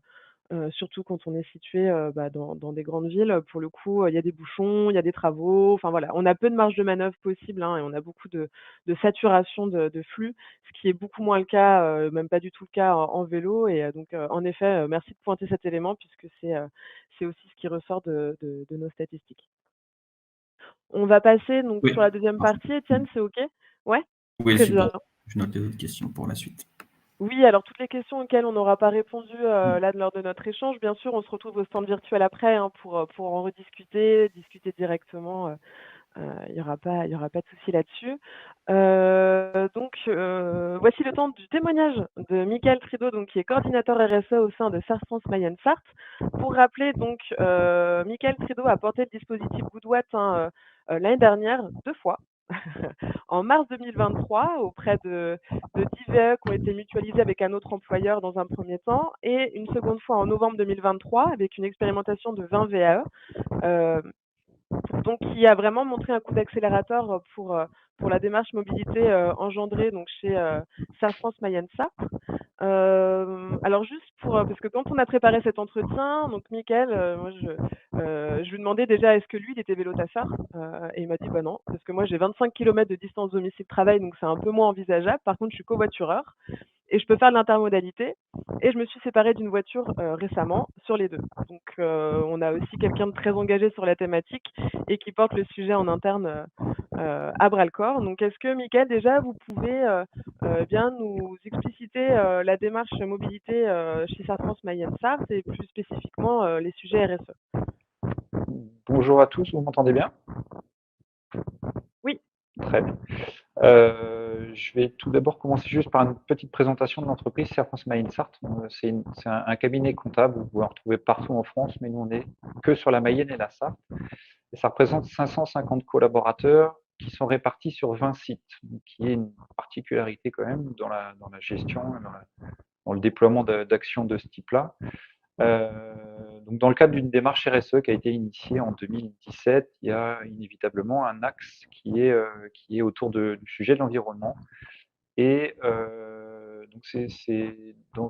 Speaker 2: surtout quand on est situé, dans des grandes villes, pour le coup, il y a des bouchons, il y a des travaux, enfin voilà. On a peu de marge de manœuvre possible, hein, et on a beaucoup de saturation de flux, ce qui est beaucoup moins le cas, même pas du tout le cas en vélo et en effet, merci de pointer cet élément puisque c'est aussi ce qui ressort de nos statistiques. On va passer donc
Speaker 3: Oui.
Speaker 2: sur la deuxième partie. Étienne, c'est OK? Ouais?
Speaker 3: Oui,
Speaker 2: Très
Speaker 3: super.
Speaker 2: bien.
Speaker 3: Je note des autres questions pour la suite.
Speaker 2: Oui, alors toutes les questions auxquelles on n'aura pas répondu, là, lors de notre échange, bien sûr, on se retrouve au stand virtuel après, hein, pour en rediscuter, discuter directement, il y aura pas de souci là-dessus. Voici le temps du témoignage de Mickaël Trido, donc qui est coordinateur RSE au sein de Sartre France Mayenne Sarthe. Pour rappeler donc, Mickaël Trido a porté le dispositif Goodwatt, hein, l'année dernière 2 fois. En mars 2023 auprès de 10 VE qui ont été mutualisés avec un autre employeur dans un premier temps et une seconde fois en novembre 2023 avec une expérimentation de 20 VAE. Donc qui a vraiment montré un coup d'accélérateur pour la démarche mobilité engendrée donc chez Sartre France Mayenne Sarthe. Alors juste parce que quand on a préparé cet entretien, donc Mickaël, moi je lui demandais déjà est-ce que lui il était vélo-tasseur, et il m'a dit bah non, parce que moi j'ai 25 km de distance domicile-travail, donc c'est un peu moins envisageable. Par contre, je suis covoitureur et je peux faire de l'intermodalité et je me suis séparée d'une voiture récemment sur les deux. Donc on a aussi quelqu'un de très engagé sur la thématique et qui porte le sujet en interne à bras-le-corps. Donc est-ce que Mickaël déjà vous pouvez bien nous expliciter la démarche mobilité chez Sartre France Mayenne Sarthe et plus spécifiquement les sujets RSE?
Speaker 4: Bonjour à tous, vous m'entendez bien?
Speaker 2: Oui.
Speaker 4: Très bien. Je vais tout d'abord commencer juste par une petite présentation de l'entreprise Sartre France Mayenne Sarthe. C'est un cabinet comptable, vous pouvez en retrouver partout en France, mais nous on est que sur la Mayenne et la Sarthe. Et ça représente 550 collaborateurs qui sont répartis sur 20 sites, qui est une particularité quand même dans la gestion, dans le déploiement d'actions de ce type-là. Donc dans le cadre d'une démarche RSE qui a été initiée en 2017, il y a inévitablement un axe qui est autour du sujet de l'environnement. Et donc c'est dans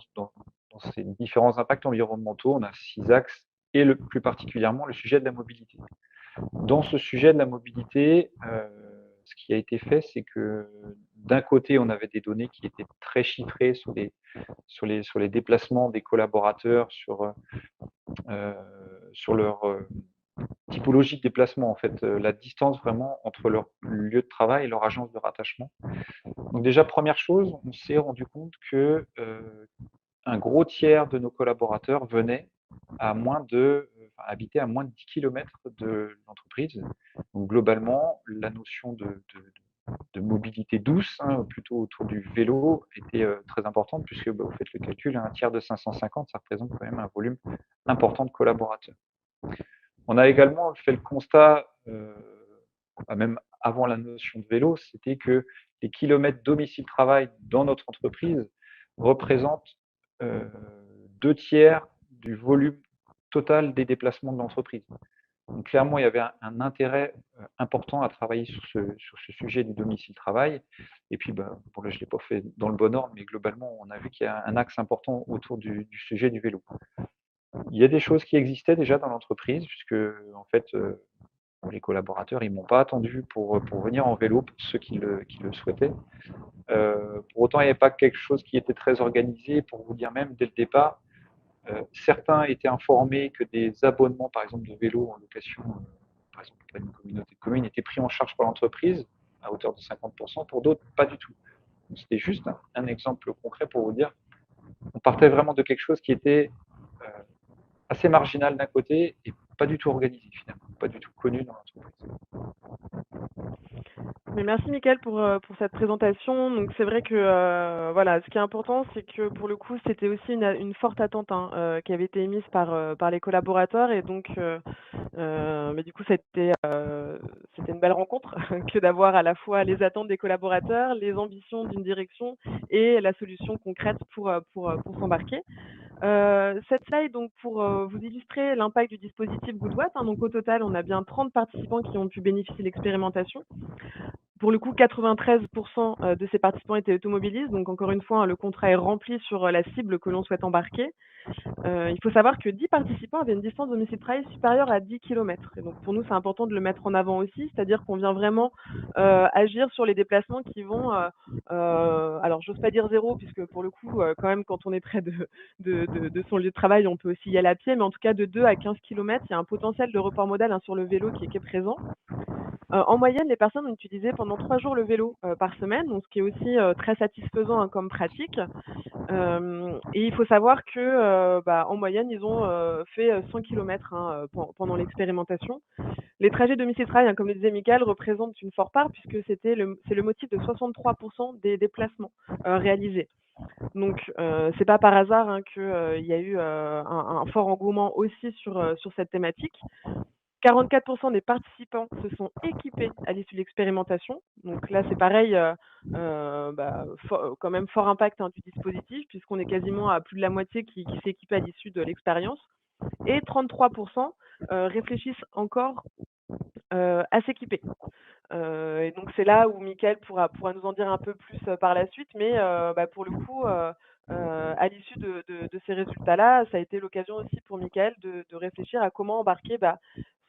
Speaker 4: ces différents impacts environnementaux, on a 6 axes et plus particulièrement le sujet de la mobilité. Dans ce sujet de la mobilité, ce qui a été fait, c'est que d'un côté, on avait des données qui étaient très chiffrées sur les déplacements des collaborateurs, sur leur typologie de déplacement, en fait, la distance vraiment entre leur lieu de travail et leur agence de rattachement. Donc déjà, première chose, on s'est rendu compte que un gros tiers de nos collaborateurs venaient à habitaient à moins de 10 km de l'entreprise. Donc globalement, la notion de mobilité douce, hein, plutôt autour du vélo, était très importante, puisque vous faites le calcul, un tiers de 550, ça représente quand même un volume important de collaborateurs. On a également fait le constat, même avant la notion de vélo, c'était que les kilomètres domicile-travail dans notre entreprise représentent 2 tiers du volume total des déplacements de l'entreprise. Donc clairement, il y avait un intérêt important à travailler sur ce sujet du domicile-travail. Et puis, là, je ne l'ai pas fait dans le bon ordre, mais globalement, on a vu qu'il y a un axe important autour du sujet du vélo. Il y a des choses qui existaient déjà dans l'entreprise, puisque en fait, les collaborateurs, ils m'ont pas attendu pour venir en vélo, pour ceux qui le souhaitaient. Pour autant, il n'y avait pas quelque chose qui était très organisé, pour vous dire même dès le départ. Certains étaient informés que des abonnements, par exemple, de vélo en location, par exemple, auprès d'une communauté de communes, étaient pris en charge par l'entreprise à hauteur de 50%, pour d'autres, pas du tout. C'était juste un exemple concret pour vous dire, on partait vraiment de quelque chose qui était assez marginal d'un côté et pas du tout organisé finalement, pas du tout connu dans l'entreprise.
Speaker 2: Mais merci Mickaël pour cette présentation. Donc c'est vrai que voilà, ce qui est important, c'est que pour le coup, c'était aussi une forte attente qui avait été émise par les collaborateurs et donc mais du coup, c'était une belle rencontre que d'avoir à la fois les attentes des collaborateurs, les ambitions d'une direction et la solution concrète pour s'embarquer. Cette slide, donc, pour vous illustrer l'impact du dispositif Goodwatt, donc au total, on a bien 30 participants qui ont pu bénéficier de l'expérimentation. Pour le coup, 93% de ces participants étaient automobilistes. Donc, encore une fois, le contrat est rempli sur la cible que l'on souhaite embarquer. Il faut savoir que 10 participants avaient une distance domicile-travail supérieure à 10 km. Et donc, pour nous, c'est important de le mettre en avant aussi, c'est-à-dire qu'on vient vraiment agir sur les déplacements qui vont, alors, j'ose pas dire zéro, puisque pour le coup, quand même, quand on est près de son lieu de travail, on peut aussi y aller à pied, mais en tout cas, de 2 à 15 km, il y a un potentiel de report modal sur le vélo qui est présent. En moyenne, les personnes ont utilisé pendant 3 jours le vélo par semaine, donc ce qui est aussi très satisfaisant comme pratique. Et il faut savoir que en moyenne, ils ont fait 100 km pendant l'expérimentation. Les trajets domicile-travail, comme le disait Mickaël, représentent une forte part puisque c'est le motif de 63% des déplacements réalisés. Donc, c'est pas par hasard qu'il y a eu un fort engouement aussi sur cette thématique. 44% des participants se sont équipés à l'issue de l'expérimentation. Donc là, c'est pareil, quand même fort impact du dispositif, puisqu'on est quasiment à plus de la moitié qui s'est équipé à l'issue de l'expérience. Et 33% réfléchissent encore à s'équiper. Et donc c'est là où Mickaël pourra nous en dire un peu plus par la suite, mais pour le coup, à l'issue de ces résultats-là, ça a été l'occasion aussi pour Mickaël de réfléchir à comment embarquer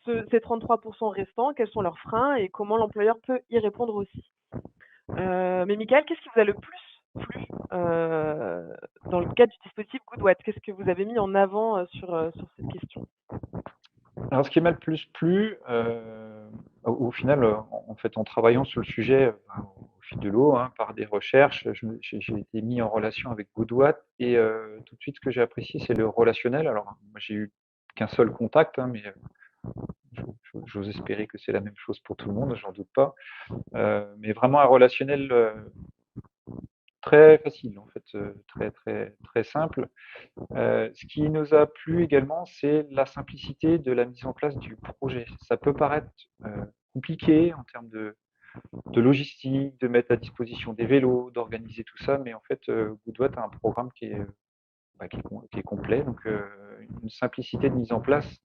Speaker 2: ces 33% restants, quels sont leurs freins et comment l'employeur peut y répondre aussi. Mais Mickaël, qu'est-ce qui vous a le plus plu dans le cadre du dispositif Goodwatt? Qu'est-ce que vous avez mis en avant sur cette question?
Speaker 4: Alors, ce qui m'a le plus plu, au final, en fait, en travaillant sur le sujet au fil de l'eau, par des recherches, j'ai été mis en relation avec Goodwatt et tout de suite, ce que j'ai apprécié, c'est le relationnel. Alors, moi, j'ai eu qu'un seul contact, mais j'ose espérer que c'est la même chose pour tout le monde, j'en doute pas. Mais vraiment un relationnel très facile, en fait, très, très, très simple. Ce qui nous a plu également, c'est la simplicité de la mise en place du projet. Ça peut paraître compliqué en termes de logistique, de mettre à disposition des vélos, d'organiser tout ça, mais en fait, Goodwatt a un programme qui est complet, donc une simplicité de mise en place,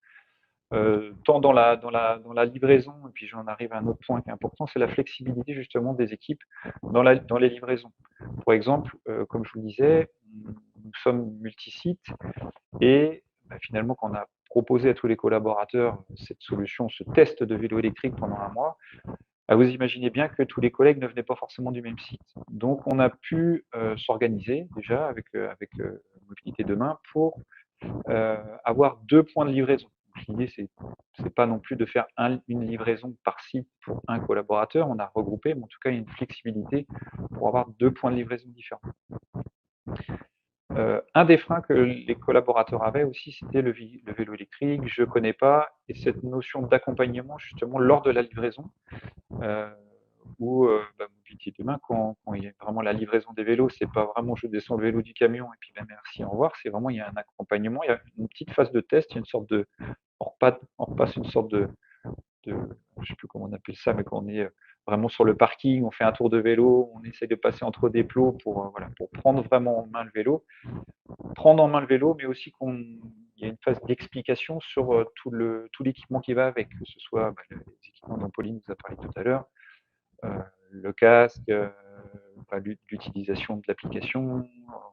Speaker 4: tant dans la livraison, et puis j'en arrive à un autre point qui est important, c'est la flexibilité justement des équipes dans les livraisons. Pour exemple, comme je vous le disais, nous sommes multi-sites et finalement, quand on a proposé à tous les collaborateurs cette solution, ce test de vélo électrique pendant un mois, vous imaginez bien que tous les collègues ne venaient pas forcément du même site. Donc, on a pu s'organiser déjà avec Mobilité Demain pour avoir 2 points de livraison. Donc, l'idée, c'est pas non plus de faire une livraison par site pour un collaborateur. On a regroupé, mais en tout cas, il y a une flexibilité pour avoir 2 points de livraison différents. Un des freins que les collaborateurs avaient aussi, c'était le vélo électrique. Je connais pas, et cette notion d'accompagnement justement lors de la livraison, où mobilité demain, quand il y a vraiment la livraison des vélos, c'est pas vraiment je descends le vélo du camion et puis merci, au revoir. C'est vraiment il y a un accompagnement, il y a une petite phase de test, il y a une sorte de, on repasse une sorte de, je sais plus comment on appelle ça, mais quand on est vraiment sur le parking, on fait un tour de vélo, on essaie de passer entre des plots pour prendre vraiment en main le vélo. Prendre en main le vélo, mais aussi qu'il y a une phase d'explication sur tout l'équipement qui va avec, que ce soit les équipements dont Pauline nous a parlé tout à l'heure, le casque, l'utilisation de l'application.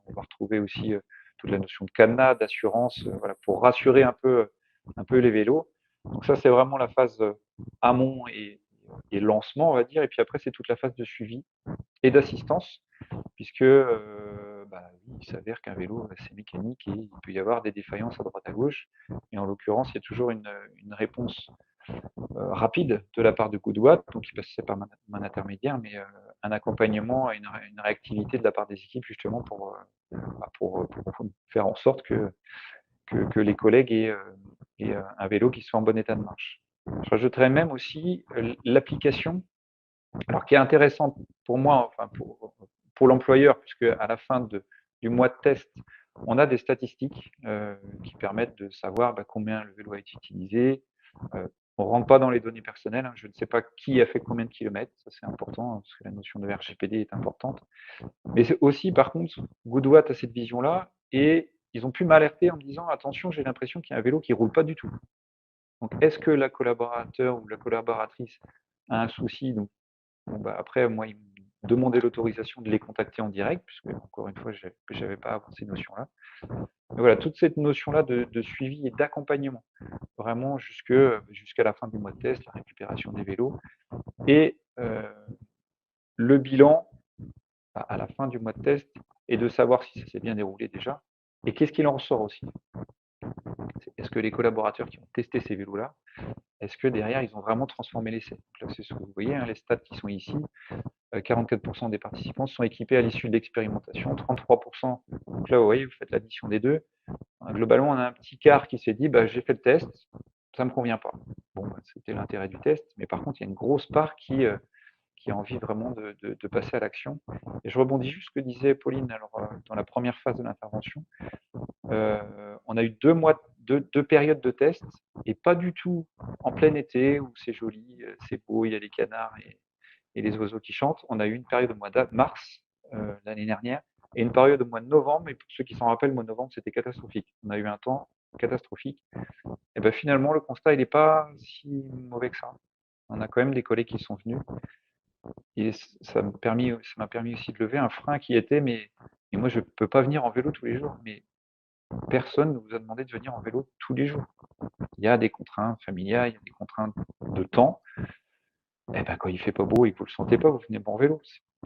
Speaker 4: On va retrouver aussi toute la notion de cadenas, d'assurance, pour rassurer un peu les vélos. Donc ça, c'est vraiment la phase amont et lancement, on va dire. Et puis après, c'est toute la phase de suivi et d'assistance, puisque il s'avère qu'un vélo, c'est mécanique et il peut y avoir des défaillances à droite à gauche. Et en l'occurrence, il y a toujours une réponse rapide de la part de Goodwatt, donc qui passe par un intermédiaire, mais un accompagnement et une réactivité de la part des équipes justement pour faire en sorte que les collègues aient un vélo qui soit en bon état de marche. Je rajouterais même aussi l'application, alors qui est intéressante pour moi, enfin pour l'employeur, puisque à la fin du mois de test, on a des statistiques qui permettent de savoir combien le vélo a été utilisé. On ne rentre pas dans les données personnelles, hein. Je ne sais pas qui a fait combien de kilomètres, ça c'est important, hein, parce que la notion de RGPD est importante. Mais c'est aussi, par contre, Goodwatt a cette vision-là, et ils ont pu m'alerter en me disant, attention, j'ai l'impression qu'il y a un vélo qui ne roule pas du tout. Donc, est-ce que la collaborateur ou la collaboratrice a un souci? Donc, après, moi, ils m'ont demandé l'autorisation de les contacter en direct, puisque, encore une fois, je n'avais pas avant ces notions-là. Voilà, toute cette notion-là de suivi et d'accompagnement, vraiment jusqu'à la fin du mois de test, la récupération des vélos, et le bilan à la fin du mois de test, et de savoir si ça s'est bien déroulé déjà, et qu'est-ce qu'il en ressort aussi. Est-ce que les collaborateurs qui ont testé ces vélos-là, est-ce que derrière, ils ont vraiment transformé l'essai? Là, c'est ce que vous voyez, hein, les stats qui sont ici. 44% des participants sont équipés à l'issue de l'expérimentation, 33%. Donc là, vous voyez, vous faites l'addition des deux. Globalement, on a un petit quart qui s'est dit, j'ai fait le test, ça ne me convient pas. Bon, c'était l'intérêt du test, mais par contre, il y a une grosse part qui a envie vraiment de passer à l'action. Et je rebondis juste ce que disait Pauline dans la première phase de l'intervention. On a eu 2 périodes de test, et pas du tout en plein été où c'est joli, c'est beau, il y a les canards et les oiseaux qui chantent. On a eu une période au mois de mars l'année dernière et une période au mois de novembre. Et pour ceux qui s'en rappellent, le mois de novembre, c'était catastrophique. On a eu un temps catastrophique. Et finalement, le constat, il n'est pas si mauvais que ça. On a quand même des collègues qui sont venus. Et ça m'a permis aussi de lever un frein qui était, mais moi, je ne peux pas venir en vélo tous les jours. Mais personne ne vous a demandé de venir en vélo tous les jours. Il y a des contraintes familiales, il y a des contraintes de temps. Quand il ne fait pas beau et que vous ne le sentez pas, vous venez pas en vélo.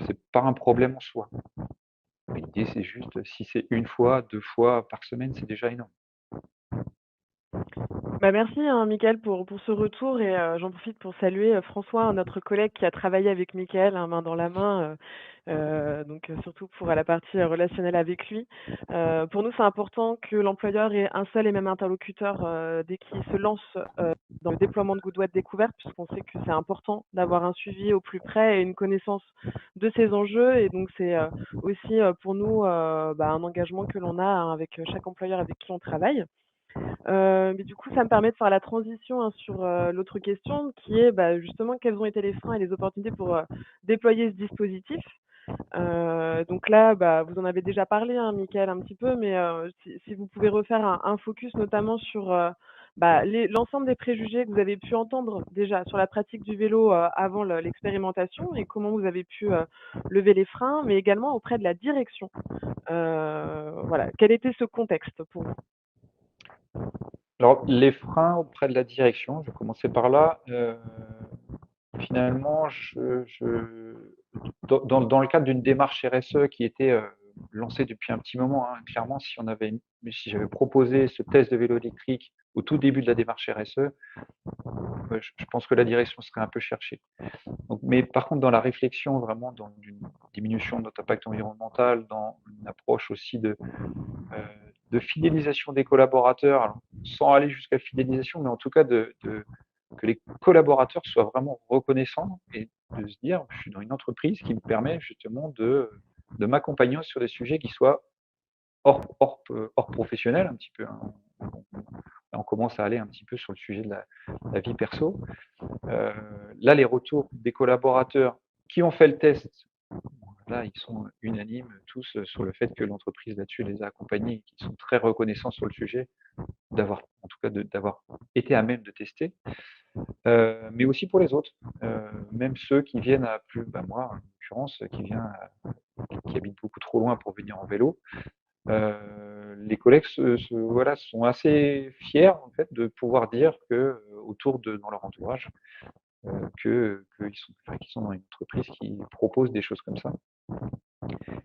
Speaker 4: C'est pas un problème en soi. L'idée, c'est juste, si c'est 1 fois, 2 fois par semaine, c'est déjà énorme.
Speaker 2: Merci, hein, Mickaël, pour ce retour, et j'en profite pour saluer François, notre collègue qui a travaillé avec Mickaël, hein, main dans la main, donc surtout pour la partie relationnelle avec lui. Pour nous, c'est important que l'employeur ait un seul et même interlocuteur dès qu'il se lance dans le déploiement de Goodwatt Découverte, puisqu'on sait que c'est important d'avoir un suivi au plus près et une connaissance de ces enjeux. Et donc, c'est aussi pour nous un engagement que l'on a, hein, avec chaque employeur avec qui on travaille. Mais du coup, ça me permet de faire la transition, hein, sur l'autre question, qui est justement quels ont été les freins et les opportunités pour déployer ce dispositif. Donc là, vous en avez déjà parlé, hein, Mickaël, un petit peu, mais si vous pouvez refaire un focus notamment sur l'ensemble des préjugés que vous avez pu entendre déjà sur la pratique du vélo avant l'expérimentation, et comment vous avez pu lever les freins, mais également auprès de la direction. Voilà, quel était ce contexte pour vous?
Speaker 4: Alors, les freins auprès de la direction, je vais commencer par là. Finalement, dans le cadre d'une démarche RSE qui était lancé depuis un petit moment, hein. Clairement, si j'avais proposé ce test de vélo électrique au tout début de la démarche RSE, je pense que la direction serait un peu cherchée. Donc, mais par contre, dans la réflexion, vraiment dans une diminution de notre impact environnemental, dans une approche aussi de fidélisation des collaborateurs, alors, sans aller jusqu'à fidélisation, mais en tout cas que les collaborateurs soient vraiment reconnaissants et de se dire, je suis dans une entreprise qui me permet justement de m'accompagner sur des sujets qui soient hors professionnel un petit peu, hein. On commence à aller un petit peu sur le sujet de la vie perso. Là, les retours des collaborateurs qui ont fait le test, là, ils sont unanimes tous sur le fait que l'entreprise là-dessus les a accompagnés et qu'ils sont très reconnaissants sur le sujet, d'avoir été à même de tester. Mais aussi pour les autres, même ceux qui viennent moi en l'occurrence, qui habitent beaucoup trop loin pour venir en vélo. Les collègues sont assez fiers en fait de pouvoir dire que dans leur entourage qu'ils sont dans une entreprise qui propose des choses comme ça.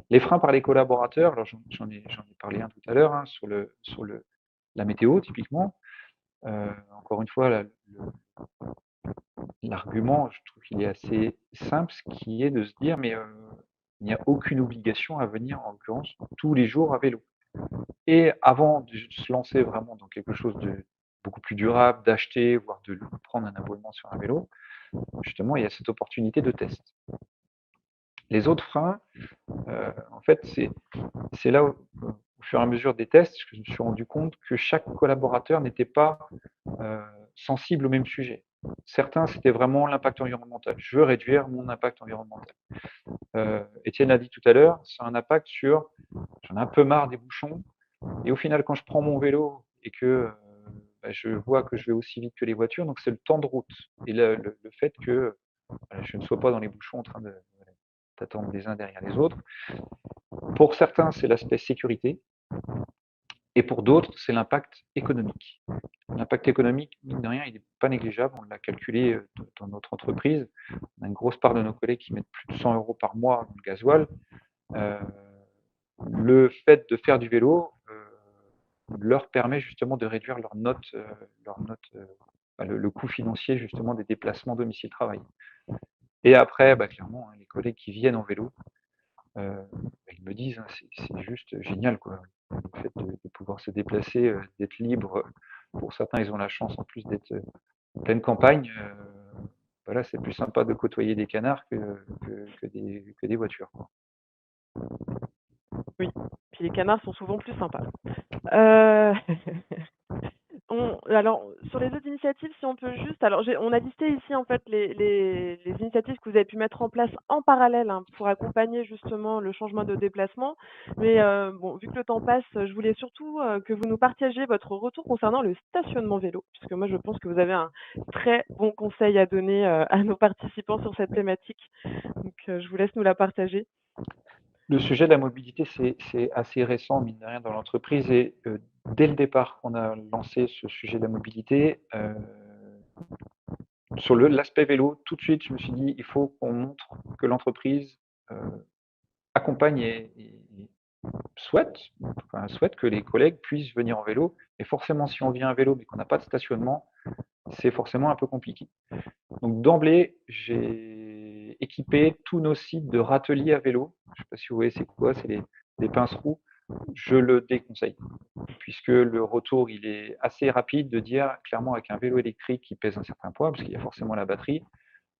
Speaker 4: Les freins par les collaborateurs, alors j'en ai parlé un tout à l'heure, hein, sur la météo typiquement. Encore une fois, l'argument, je trouve qu'il est assez simple, ce qui est de se dire mais il n'y a aucune obligation à venir en l'occurrence tous les jours à vélo. Et avant de se lancer vraiment dans quelque chose de beaucoup plus durable, d'acheter, voire de prendre un abonnement sur un vélo, justement, il y a cette opportunité de test. Les autres freins, en fait, c'est là où, au fur et à mesure des tests, que je me suis rendu compte que chaque collaborateur n'était pas sensible au même sujet. Certains, c'était vraiment l'impact environnemental. Je veux réduire mon impact environnemental. Étienne a dit tout à l'heure, c'est un impact sur, j'en ai un peu marre des bouchons, et au final, quand je prends mon vélo et que je vois que je vais aussi vite que les voitures, donc c'est le temps de route et le fait que je ne sois pas dans les bouchons en train d'attendre les uns derrière les autres. Pour certains, c'est l'aspect sécurité, et pour d'autres, c'est l'impact économique. L'impact économique, mine de rien, il n'est pas négligeable. On l'a calculé dans notre entreprise. On a une grosse part de nos collègues qui mettent plus de 100 € par mois dans le gasoil. Le fait de faire du vélo leur permet justement de réduire le coût financier justement des déplacements domicile-travail. Et après, clairement, hein, les collègues qui viennent en vélo, ils me disent, hein, c'est juste génial, quoi. Le fait de pouvoir se déplacer, d'être libre. Pour certains, ils ont la chance en plus d'être en pleine campagne. Voilà, c'est plus sympa de côtoyer des canards que des voitures, quoi.
Speaker 2: Oui, puis les canards sont souvent plus sympas. Alors, sur les autres initiatives, si on peut juste, alors on a listé ici en fait les initiatives que vous avez pu mettre en place en parallèle, hein, pour accompagner justement le changement de déplacement. Mais bon, vu que le temps passe, je voulais surtout que vous nous partagiez votre retour concernant le stationnement vélo, puisque moi je pense que vous avez un très bon conseil à donner à nos participants sur cette thématique. Donc je vous laisse nous la partager.
Speaker 4: Le sujet de la mobilité, c'est assez récent, mine de rien, dans l'entreprise. Et dès le départ qu'on a lancé ce sujet de la mobilité, sur l'aspect vélo, tout de suite, je me suis dit, il faut qu'on montre que l'entreprise accompagne et souhaite que les collègues puissent venir en vélo. Et forcément, si on vient à vélo mais qu'on n'a pas de stationnement, c'est forcément un peu compliqué. Donc d'emblée, j'ai équipé tous nos sites de râteliers à vélo. Je ne sais pas si vous voyez c'est quoi, c'est des pinces-roues. Je le déconseille, puisque le retour il est assez rapide de dire clairement avec un vélo électrique qui pèse un certain poids, parce qu'il y a forcément la batterie,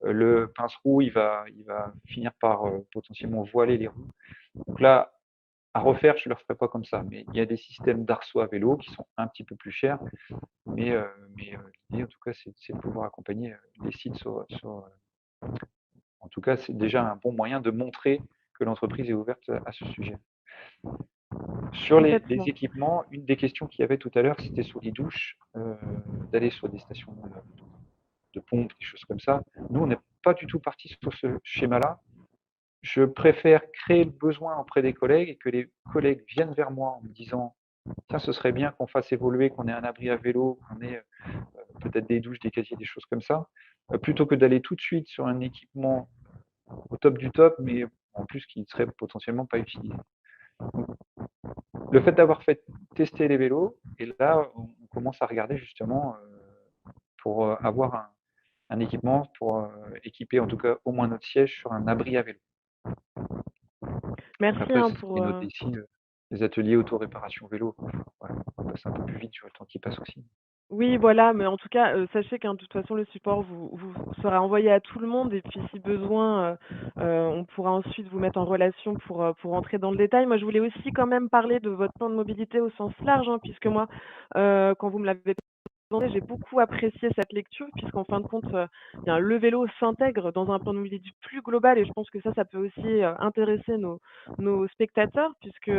Speaker 4: le pince-roue il va finir par potentiellement voiler les roues. Donc là, à refaire, je ne le ferai pas comme ça, mais il y a des systèmes d'arceaux à vélo qui sont un petit peu plus chers, mais l'idée en tout cas c'est de pouvoir accompagner les sites en tout cas c'est déjà un bon moyen de montrer que l'entreprise est ouverte à ce sujet. Sur les équipements, une des questions qu'il y avait tout à l'heure, c'était sur les douches, d'aller sur des stations de pompe, des choses comme ça. Nous, on n'est pas du tout parti sur ce schéma-là. Je préfère créer le besoin auprès des collègues et que les collègues viennent vers moi en me disant « Tiens, ce serait bien qu'on fasse évoluer, qu'on ait un abri à vélo, qu'on ait peut-être des douches, des casiers, des choses comme ça, plutôt que d'aller tout de suite sur un équipement au top du top, mais en plus qui ne serait potentiellement pas utilisé. » Donc, le fait d'avoir fait tester les vélos, et là, on commence à regarder justement pour avoir un équipement pour équiper en tout cas au moins notre siège sur un abri à vélo.
Speaker 2: Merci
Speaker 4: Après,
Speaker 2: hein,
Speaker 4: c'est ce qui
Speaker 2: pour,
Speaker 4: est noté ici, les ateliers auto-réparation vélo. Voilà, on passe un peu plus vite sur le temps qui passe aussi.
Speaker 2: Oui, voilà, mais en tout cas, sachez qu'en de toute façon, le support vous sera envoyé à tout le monde et puis si besoin, on pourra ensuite vous mettre en relation pour rentrer dans le détail. Moi, je voulais aussi quand même parler de votre plan de mobilité au sens large, hein, puisque moi, quand vous me l'avez présenté, j'ai beaucoup apprécié cette lecture puisqu'en fin de compte, bien, le vélo s'intègre dans un plan de mobilité plus global et je pense que ça peut aussi, intéresser nos spectateurs puisque,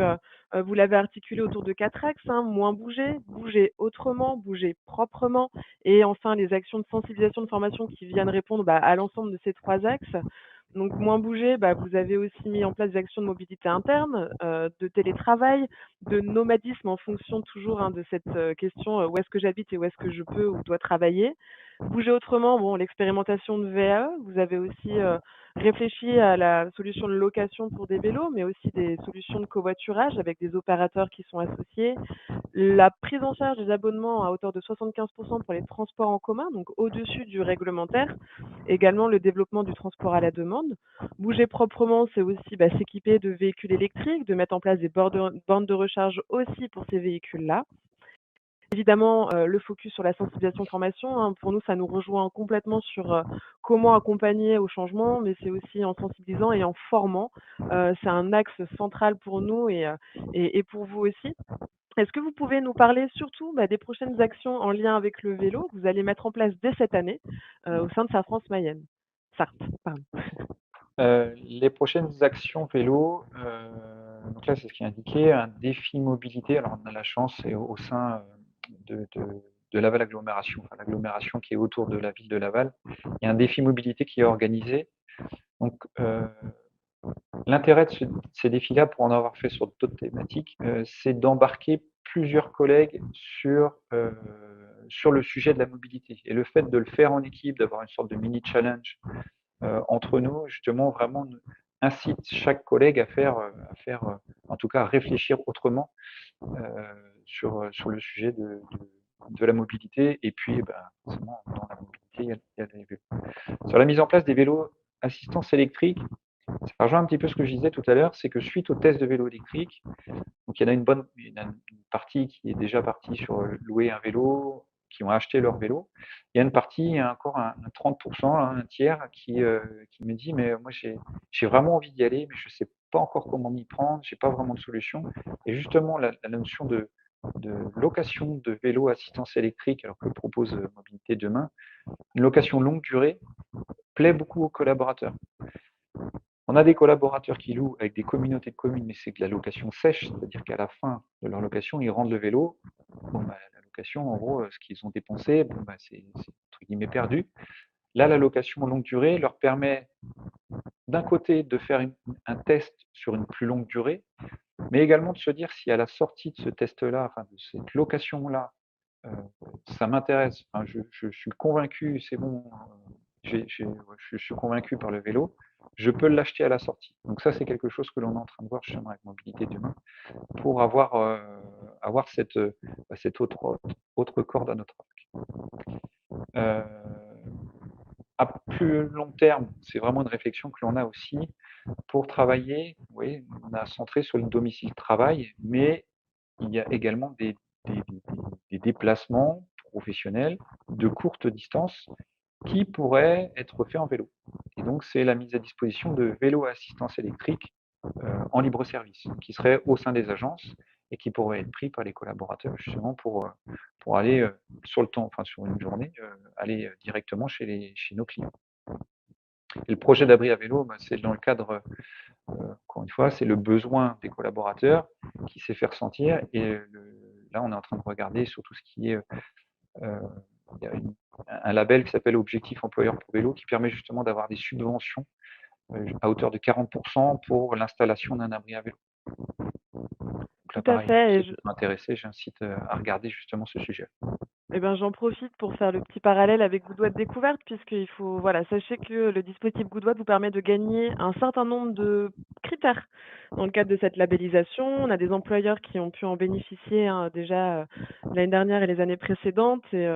Speaker 2: vous l'avez articulé autour de 4 axes, hein, moins bouger, bouger autrement, bouger proprement et enfin les actions de sensibilisation, de formation qui viennent répondre, à l'ensemble de ces 3 axes. Donc moins bouger, vous avez aussi mis en place des actions de mobilité interne, de télétravail, de nomadisme en fonction toujours, hein, de cette, question, où est-ce que j'habite et où est-ce que je peux ou dois travailler. Bouger autrement, bon, l'expérimentation de VAE, vous avez aussi, réfléchi à la solution de location pour des vélos, mais aussi des solutions de covoiturage avec des opérateurs qui sont associés. La prise en charge des abonnements à hauteur de 75 pour les transports en commun, donc au-dessus du réglementaire. Également le développement du transport à la demande. Bouger proprement, c'est aussi s'équiper de véhicules électriques, de mettre en place des bornes de recharge aussi pour ces véhicules-là. Évidemment, le focus sur la sensibilisation formation, hein, pour nous, ça nous rejoint complètement sur, comment accompagner au changement, mais c'est aussi en sensibilisant et en formant. C'est un axe central pour nous et pour vous aussi. Est-ce que vous pouvez nous parler surtout, des prochaines actions en lien avec le vélo que vous allez mettre en place dès cette année, au sein de Safran Mayenne? Sarthe, pardon.
Speaker 4: Les prochaines actions vélo, donc là, c'est ce qui est indiqué, un défi mobilité. Alors, on a la chance, c'est au sein de Laval Agglomération, enfin l'agglomération qui est autour de la ville de Laval. Il y a un défi mobilité qui est organisé. Donc, l'intérêt de ces défis-là, pour en avoir fait sur d'autres thématiques, c'est d'embarquer plusieurs collègues sur le sujet de la mobilité. Et le fait de le faire en équipe, d'avoir une sorte de mini challenge entre nous, justement, vraiment incite chaque collègue à faire en tout cas, à réfléchir autrement sur le sujet de la mobilité. Et puis, forcément, dans la mobilité, il y a des vélos. Sur la mise en place des vélos assistance électrique, ça rejoint un petit peu ce que je disais tout à l'heure, c'est que suite au test de vélo électrique, donc il y en a une partie qui est déjà partie sur louer un vélo, qui ont acheté leur vélo. Il y a une partie, il y a encore un 30%, un tiers qui me dit mais moi j'ai vraiment envie d'y aller, mais je ne sais pas encore comment m'y prendre, j'ai pas vraiment de solution. Et justement la notion de location de vélo assistance électrique, alors que propose Mobilité Demain, une location longue durée plaît beaucoup aux collaborateurs. On a des collaborateurs qui louent avec des communautés de communes, mais c'est de la location sèche, c'est-à-dire qu'à la fin de leur location, ils rendent le vélo. Bon, la location, en gros, ce qu'ils ont dépensé, c'est entre guillemets perdu. Là, la location longue durée leur permet d'un côté de faire un test sur une plus longue durée, mais également de se dire si à la sortie de ce test-là, enfin de cette location-là, ça m'intéresse, enfin, je suis convaincu, c'est bon, je suis convaincu par le vélo, je peux l'acheter à la sortie. Donc ça, c'est quelque chose que l'on est en train de voir justement avec Mobilité Demain pour avoir cette autre corde à notre arc. À plus long terme, c'est vraiment une réflexion que l'on a aussi pour travailler. Oui, on a centré sur le domicile travail, mais il y a également des déplacements professionnels de courte distance qui pourraient être faits en vélo. Et donc, c'est la mise à disposition de vélos à assistance électrique en libre service, qui seraient au sein des agences et qui pourraient être pris par les collaborateurs justement pour aller sur le temps, enfin sur une journée, aller directement chez nos clients. Et le projet d'abri à vélo, c'est dans le cadre, encore une fois, c'est le besoin des collaborateurs qui s'est fait ressentir. Et là, on est en train de regarder sur tout ce qui est il y a un label qui s'appelle Objectif Employeur pour Vélo qui permet justement d'avoir des subventions à hauteur de 40% pour l'installation d'un abri à vélo. Donc là,
Speaker 2: Tout à
Speaker 4: pareil,
Speaker 2: fait.
Speaker 4: si vous êtes intéressé, j'incite à regarder justement ce sujet.
Speaker 2: Eh ben, j'en profite pour faire le petit parallèle avec Goodwatt Découverte, puisqu'il faut, voilà, sachez que le dispositif Goodwatt vous permet de gagner un certain nombre de critères dans le cadre de cette labellisation. On a des employeurs qui ont pu en bénéficier hein, déjà l'année dernière et les années précédentes. Et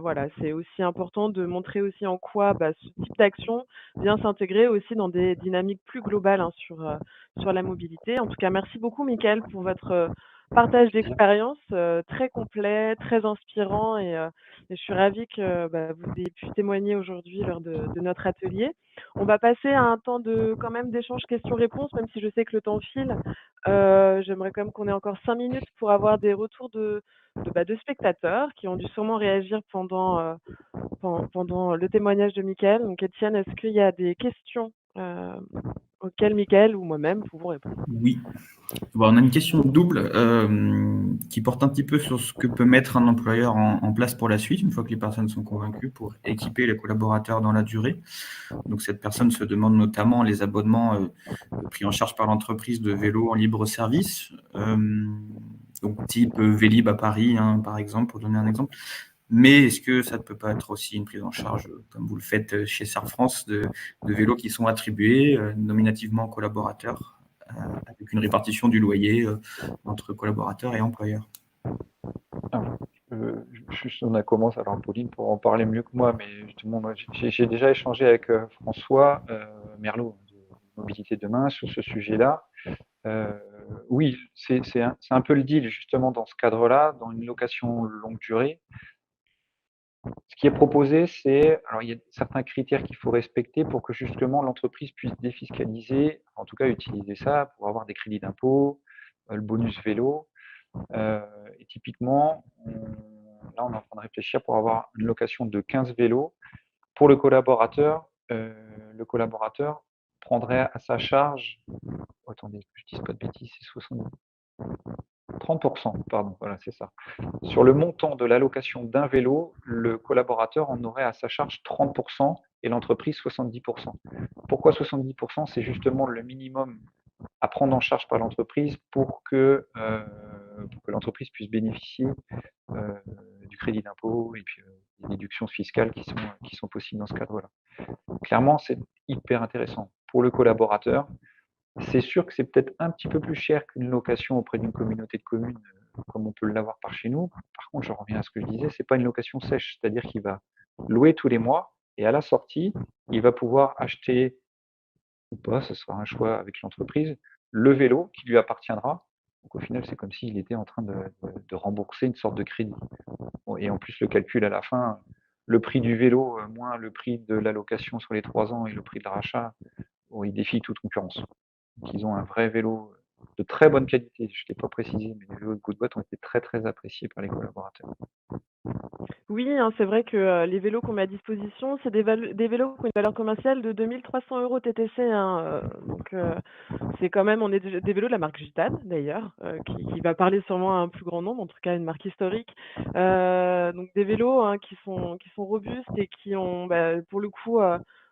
Speaker 2: voilà, c'est aussi important de montrer aussi en quoi ce type d'action vient s'intégrer aussi dans des dynamiques plus globales hein, sur la mobilité. En tout cas, merci beaucoup, Mickaël, pour votre partage d'expérience très complet, très inspirant et je suis ravie que vous ayez pu témoigner aujourd'hui lors de notre atelier. On va passer à un temps de quand même d'échange questions-réponses, même si je sais que le temps file. J'aimerais quand même qu'on ait encore 5 minutes pour avoir des retours de spectateurs qui ont dû sûrement réagir pendant le témoignage de Mickaël. Donc Étienne, est-ce qu'il y a des questions auxquelles Mickaël ou moi-même pouvons répondre?
Speaker 3: Oui. Bon, on a une question double qui porte un petit peu sur ce que peut mettre un employeur en place pour la suite, une fois que les personnes sont convaincues, pour équiper les collaborateurs dans la durée. Donc, cette personne se demande notamment les abonnements pris en charge par l'entreprise de vélos en libre service, donc type Vélib à Paris, hein, par exemple, pour donner un exemple. Mais est-ce que ça ne peut pas être aussi une prise en charge, comme vous le faites chez Serre France, de vélos qui sont attribués nominativement aux collaborateurs avec une répartition du loyer entre collaborateurs et employeurs?
Speaker 4: On a commencé, alors Pauline pour en parler mieux que moi, mais justement, moi, j'ai déjà échangé avec François Merlot de Mobilité Demain sur ce sujet-là. Oui, c'est un peu le deal justement dans ce cadre-là, dans une location longue durée. Ce qui est proposé, alors il y a certains critères qu'il faut respecter pour que justement l'entreprise puisse défiscaliser, en tout cas utiliser ça pour avoir des crédits d'impôt, le bonus vélo. Et typiquement, là, on est en train de réfléchir pour avoir une location de 15 vélos. Pour le collaborateur prendrait à sa charge, attendez, que je ne dise pas de bêtises, c'est 30%, pardon, voilà, c'est ça. Sur le montant de l'allocation d'un vélo, le collaborateur en aurait à sa charge 30% et l'entreprise 70%. Pourquoi 70%? C'est justement le minimum à prendre en charge par l'entreprise pour que l'entreprise puisse bénéficier du crédit d'impôt et puis des déductions fiscales qui sont possibles dans ce cadre-là. Clairement, c'est hyper intéressant. Pour le collaborateur, c'est sûr que c'est peut-être un petit peu plus cher qu'une location auprès d'une communauté de communes comme on peut l'avoir par chez nous. Par contre, je reviens à ce que je disais, c'est pas une location sèche, c'est-à-dire qu'il va louer tous les mois et à la sortie, il va pouvoir acheter ou pas, ce sera un choix avec l'entreprise, le vélo qui lui appartiendra. Donc au final, c'est comme s'il était en train de rembourser une sorte de crédit. Et en plus, le calcul à la fin, le prix du vélo moins le prix de la location sur les 3 ans et le prix de rachat, il défie toute concurrence. Donc, ils ont un vrai vélo de très bonne qualité. Je ne l'ai pas précisé, mais les vélos de Goodwatt ont été très très appréciés par les collaborateurs.
Speaker 2: Oui, hein, c'est vrai que les vélos qu'on met à disposition, c'est des vélos qui ont une valeur commerciale de 2 300 € TTC. Hein, donc, c'est quand même, on est des vélos de la marque Gitane, d'ailleurs, qui va parler sûrement à un plus grand nombre, en tout cas une marque historique. Donc, des vélos hein, qui sont robustes et qui ont, pour le coup,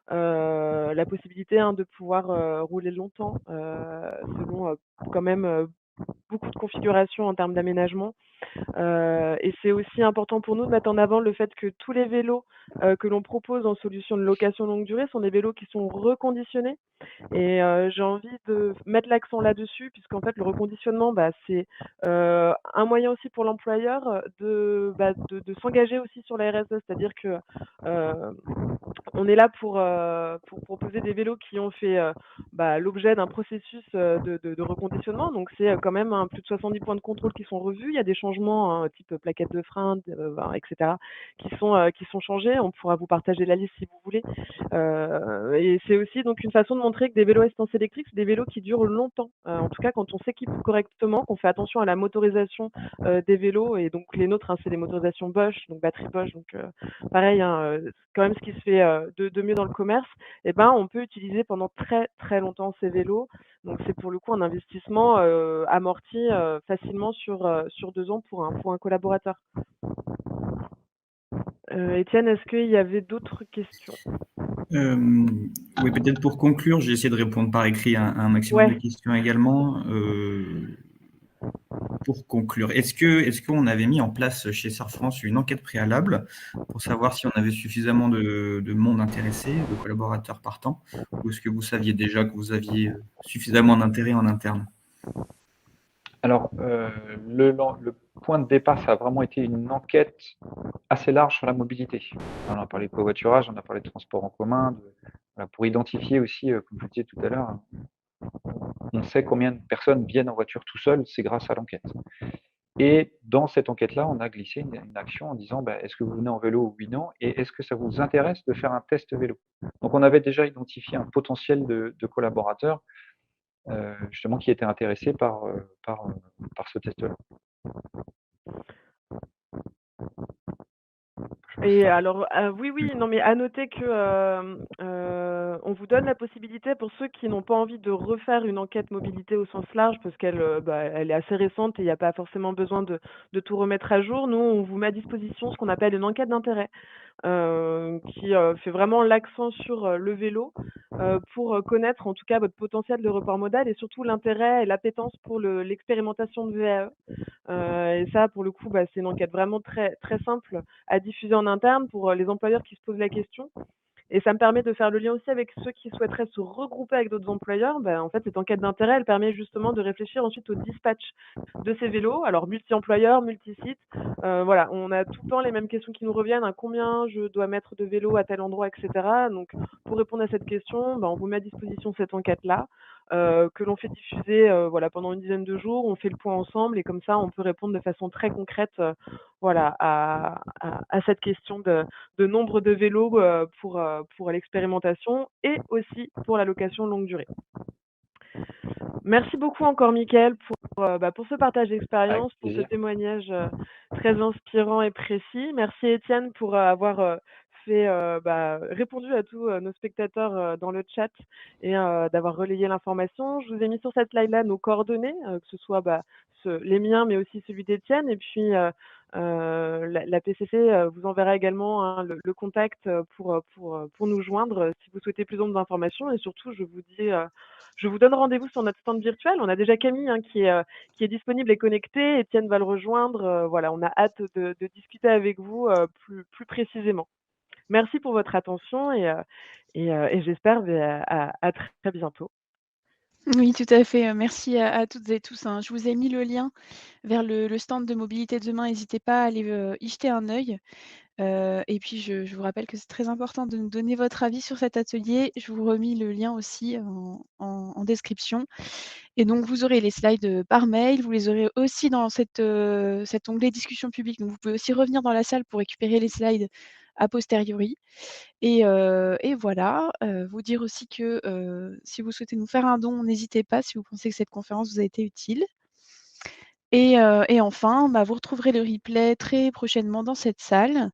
Speaker 2: la possibilité hein, de pouvoir rouler longtemps, selon quand même beaucoup de configurations en termes d'aménagement. Et c'est aussi important pour nous de mettre en avant le fait que tous les vélos que l'on propose en solution de location longue durée sont des vélos qui sont reconditionnés. Et j'ai envie de mettre l'accent là-dessus, puisqu'en fait, le reconditionnement, c'est un moyen aussi pour l'employeur de s'engager aussi sur la RSE. C'est-à-dire que on est là pour proposer des vélos qui ont fait l'objet d'un processus de reconditionnement. Donc, c'est quand même plus de 70 points de contrôle qui sont revus. Il y a des changements, hein, type plaquettes de frein, etc., qui sont changés. On pourra vous partager la liste si vous voulez. Et c'est aussi donc une façon de montrer que des vélos assistance électrique, c'est des vélos qui durent longtemps. En tout cas, quand on s'équipe correctement, qu'on fait attention à la motorisation des vélos. Et donc, les nôtres, hein, c'est des motorisations Bosch, donc batterie Bosch. Donc, pareil, hein, c'est quand même ce qui se fait de mieux dans le commerce. Et on peut utiliser pendant très très longtemps ces vélos. Donc c'est pour le coup un investissement amorti facilement sur 2 ans pour un collaborateur. Étienne, est-ce qu'il y avait d'autres questions?
Speaker 3: Oui, peut-être pour conclure, j'ai essayé de répondre par écrit à un maximum de questions également. Pour conclure, est-ce qu'on avait mis en place chez Surf France une enquête préalable pour savoir si on avait suffisamment de monde intéressé, de collaborateurs partants, ou est-ce que vous saviez déjà que vous aviez suffisamment d'intérêt en interne?
Speaker 4: Alors, le point de départ, ça a vraiment été une enquête assez large sur la mobilité. On a parlé de covoiturage, on a parlé de transport en commun, voilà, pour identifier aussi, comme je vous disais tout à l'heure, on sait combien de personnes viennent en voiture tout seuls, c'est grâce à l'enquête. Et dans cette enquête-là, on a glissé une action en disant bah, est-ce que vous venez en vélo, oui, non, et est-ce que ça vous intéresse de faire un test vélo? Donc on avait déjà identifié un potentiel de collaborateurs justement qui étaient intéressés par ce test-là.
Speaker 2: Et alors, oui, non, mais à noter que, on vous donne la possibilité pour ceux qui n'ont pas envie de refaire une enquête mobilité au sens large parce qu'elle, elle est assez récente et il y a pas forcément besoin de tout remettre à jour. Nous, on vous met à disposition ce qu'on appelle une enquête d'intérêt, qui, fait vraiment l'accent sur, le vélo, pour, connaître en tout cas votre potentiel de report modal et surtout l'intérêt et l'appétence pour l'expérimentation de VAE. Et ça, pour le coup, c'est une enquête vraiment très, très simple à diffuser en interne pour les employeurs qui se posent la question. Et ça me permet de faire le lien aussi avec ceux qui souhaiteraient se regrouper avec d'autres employeurs. En fait, cette enquête d'intérêt, elle permet justement de réfléchir ensuite au dispatch de ces vélos, alors multi-employeurs, multi-sites. Voilà, on a tout le temps les mêmes questions qui nous reviennent, hein, combien je dois mettre de vélos à tel endroit, etc. Donc, pour répondre à cette question, on vous met à disposition cette enquête-là, que l'on fait diffuser voilà, pendant une dizaine de jours. On fait le point ensemble et comme ça, on peut répondre de façon très concrète voilà, à cette question de nombre de vélos pour l'expérimentation et aussi pour la location longue durée. Merci beaucoup encore Mickaël pour ce partage d'expérience, pour ce témoignage très inspirant et précis. Merci Étienne pour avoir répondu à tous nos spectateurs dans le chat et d'avoir relayé l'information. Je vous ai mis sur cette slide-là nos coordonnées, que ce soit les miens, mais aussi celui d'Étienne. Et puis, la PCC vous enverra également hein, le contact pour nous joindre si vous souhaitez plus d'informations. Et surtout, je vous donne rendez-vous sur notre stand virtuel. On a déjà Camille hein, qui est disponible et connectée. Étienne va le rejoindre. Voilà, on a hâte de discuter avec vous plus précisément. Merci pour votre attention et j'espère à très bientôt.
Speaker 5: Oui, tout à fait. Merci à toutes et tous, hein. Je vous ai mis le lien vers le stand de Mobilité Demain. N'hésitez pas à aller y jeter un œil. Et puis je vous rappelle que c'est très important de nous donner votre avis sur cet atelier. Je vous remis le lien aussi en description. Et donc vous aurez les slides par mail. Vous les aurez aussi dans cet onglet discussion publique. Donc vous pouvez aussi revenir dans la salle pour récupérer les slides a posteriori. Et voilà, vous dire aussi que si vous souhaitez nous faire un don, n'hésitez pas si vous pensez que cette conférence vous a été utile. Et enfin, vous retrouverez le replay très prochainement dans cette salle.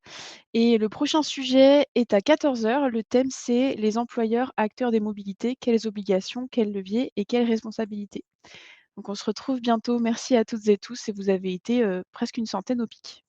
Speaker 5: Et le prochain sujet est à 14h. Le thème, c'est les employeurs acteurs des mobilités. Quelles obligations, quels leviers et quelles responsabilités. Donc on se retrouve bientôt. Merci à toutes et tous et vous avez été presque une centaine au pic.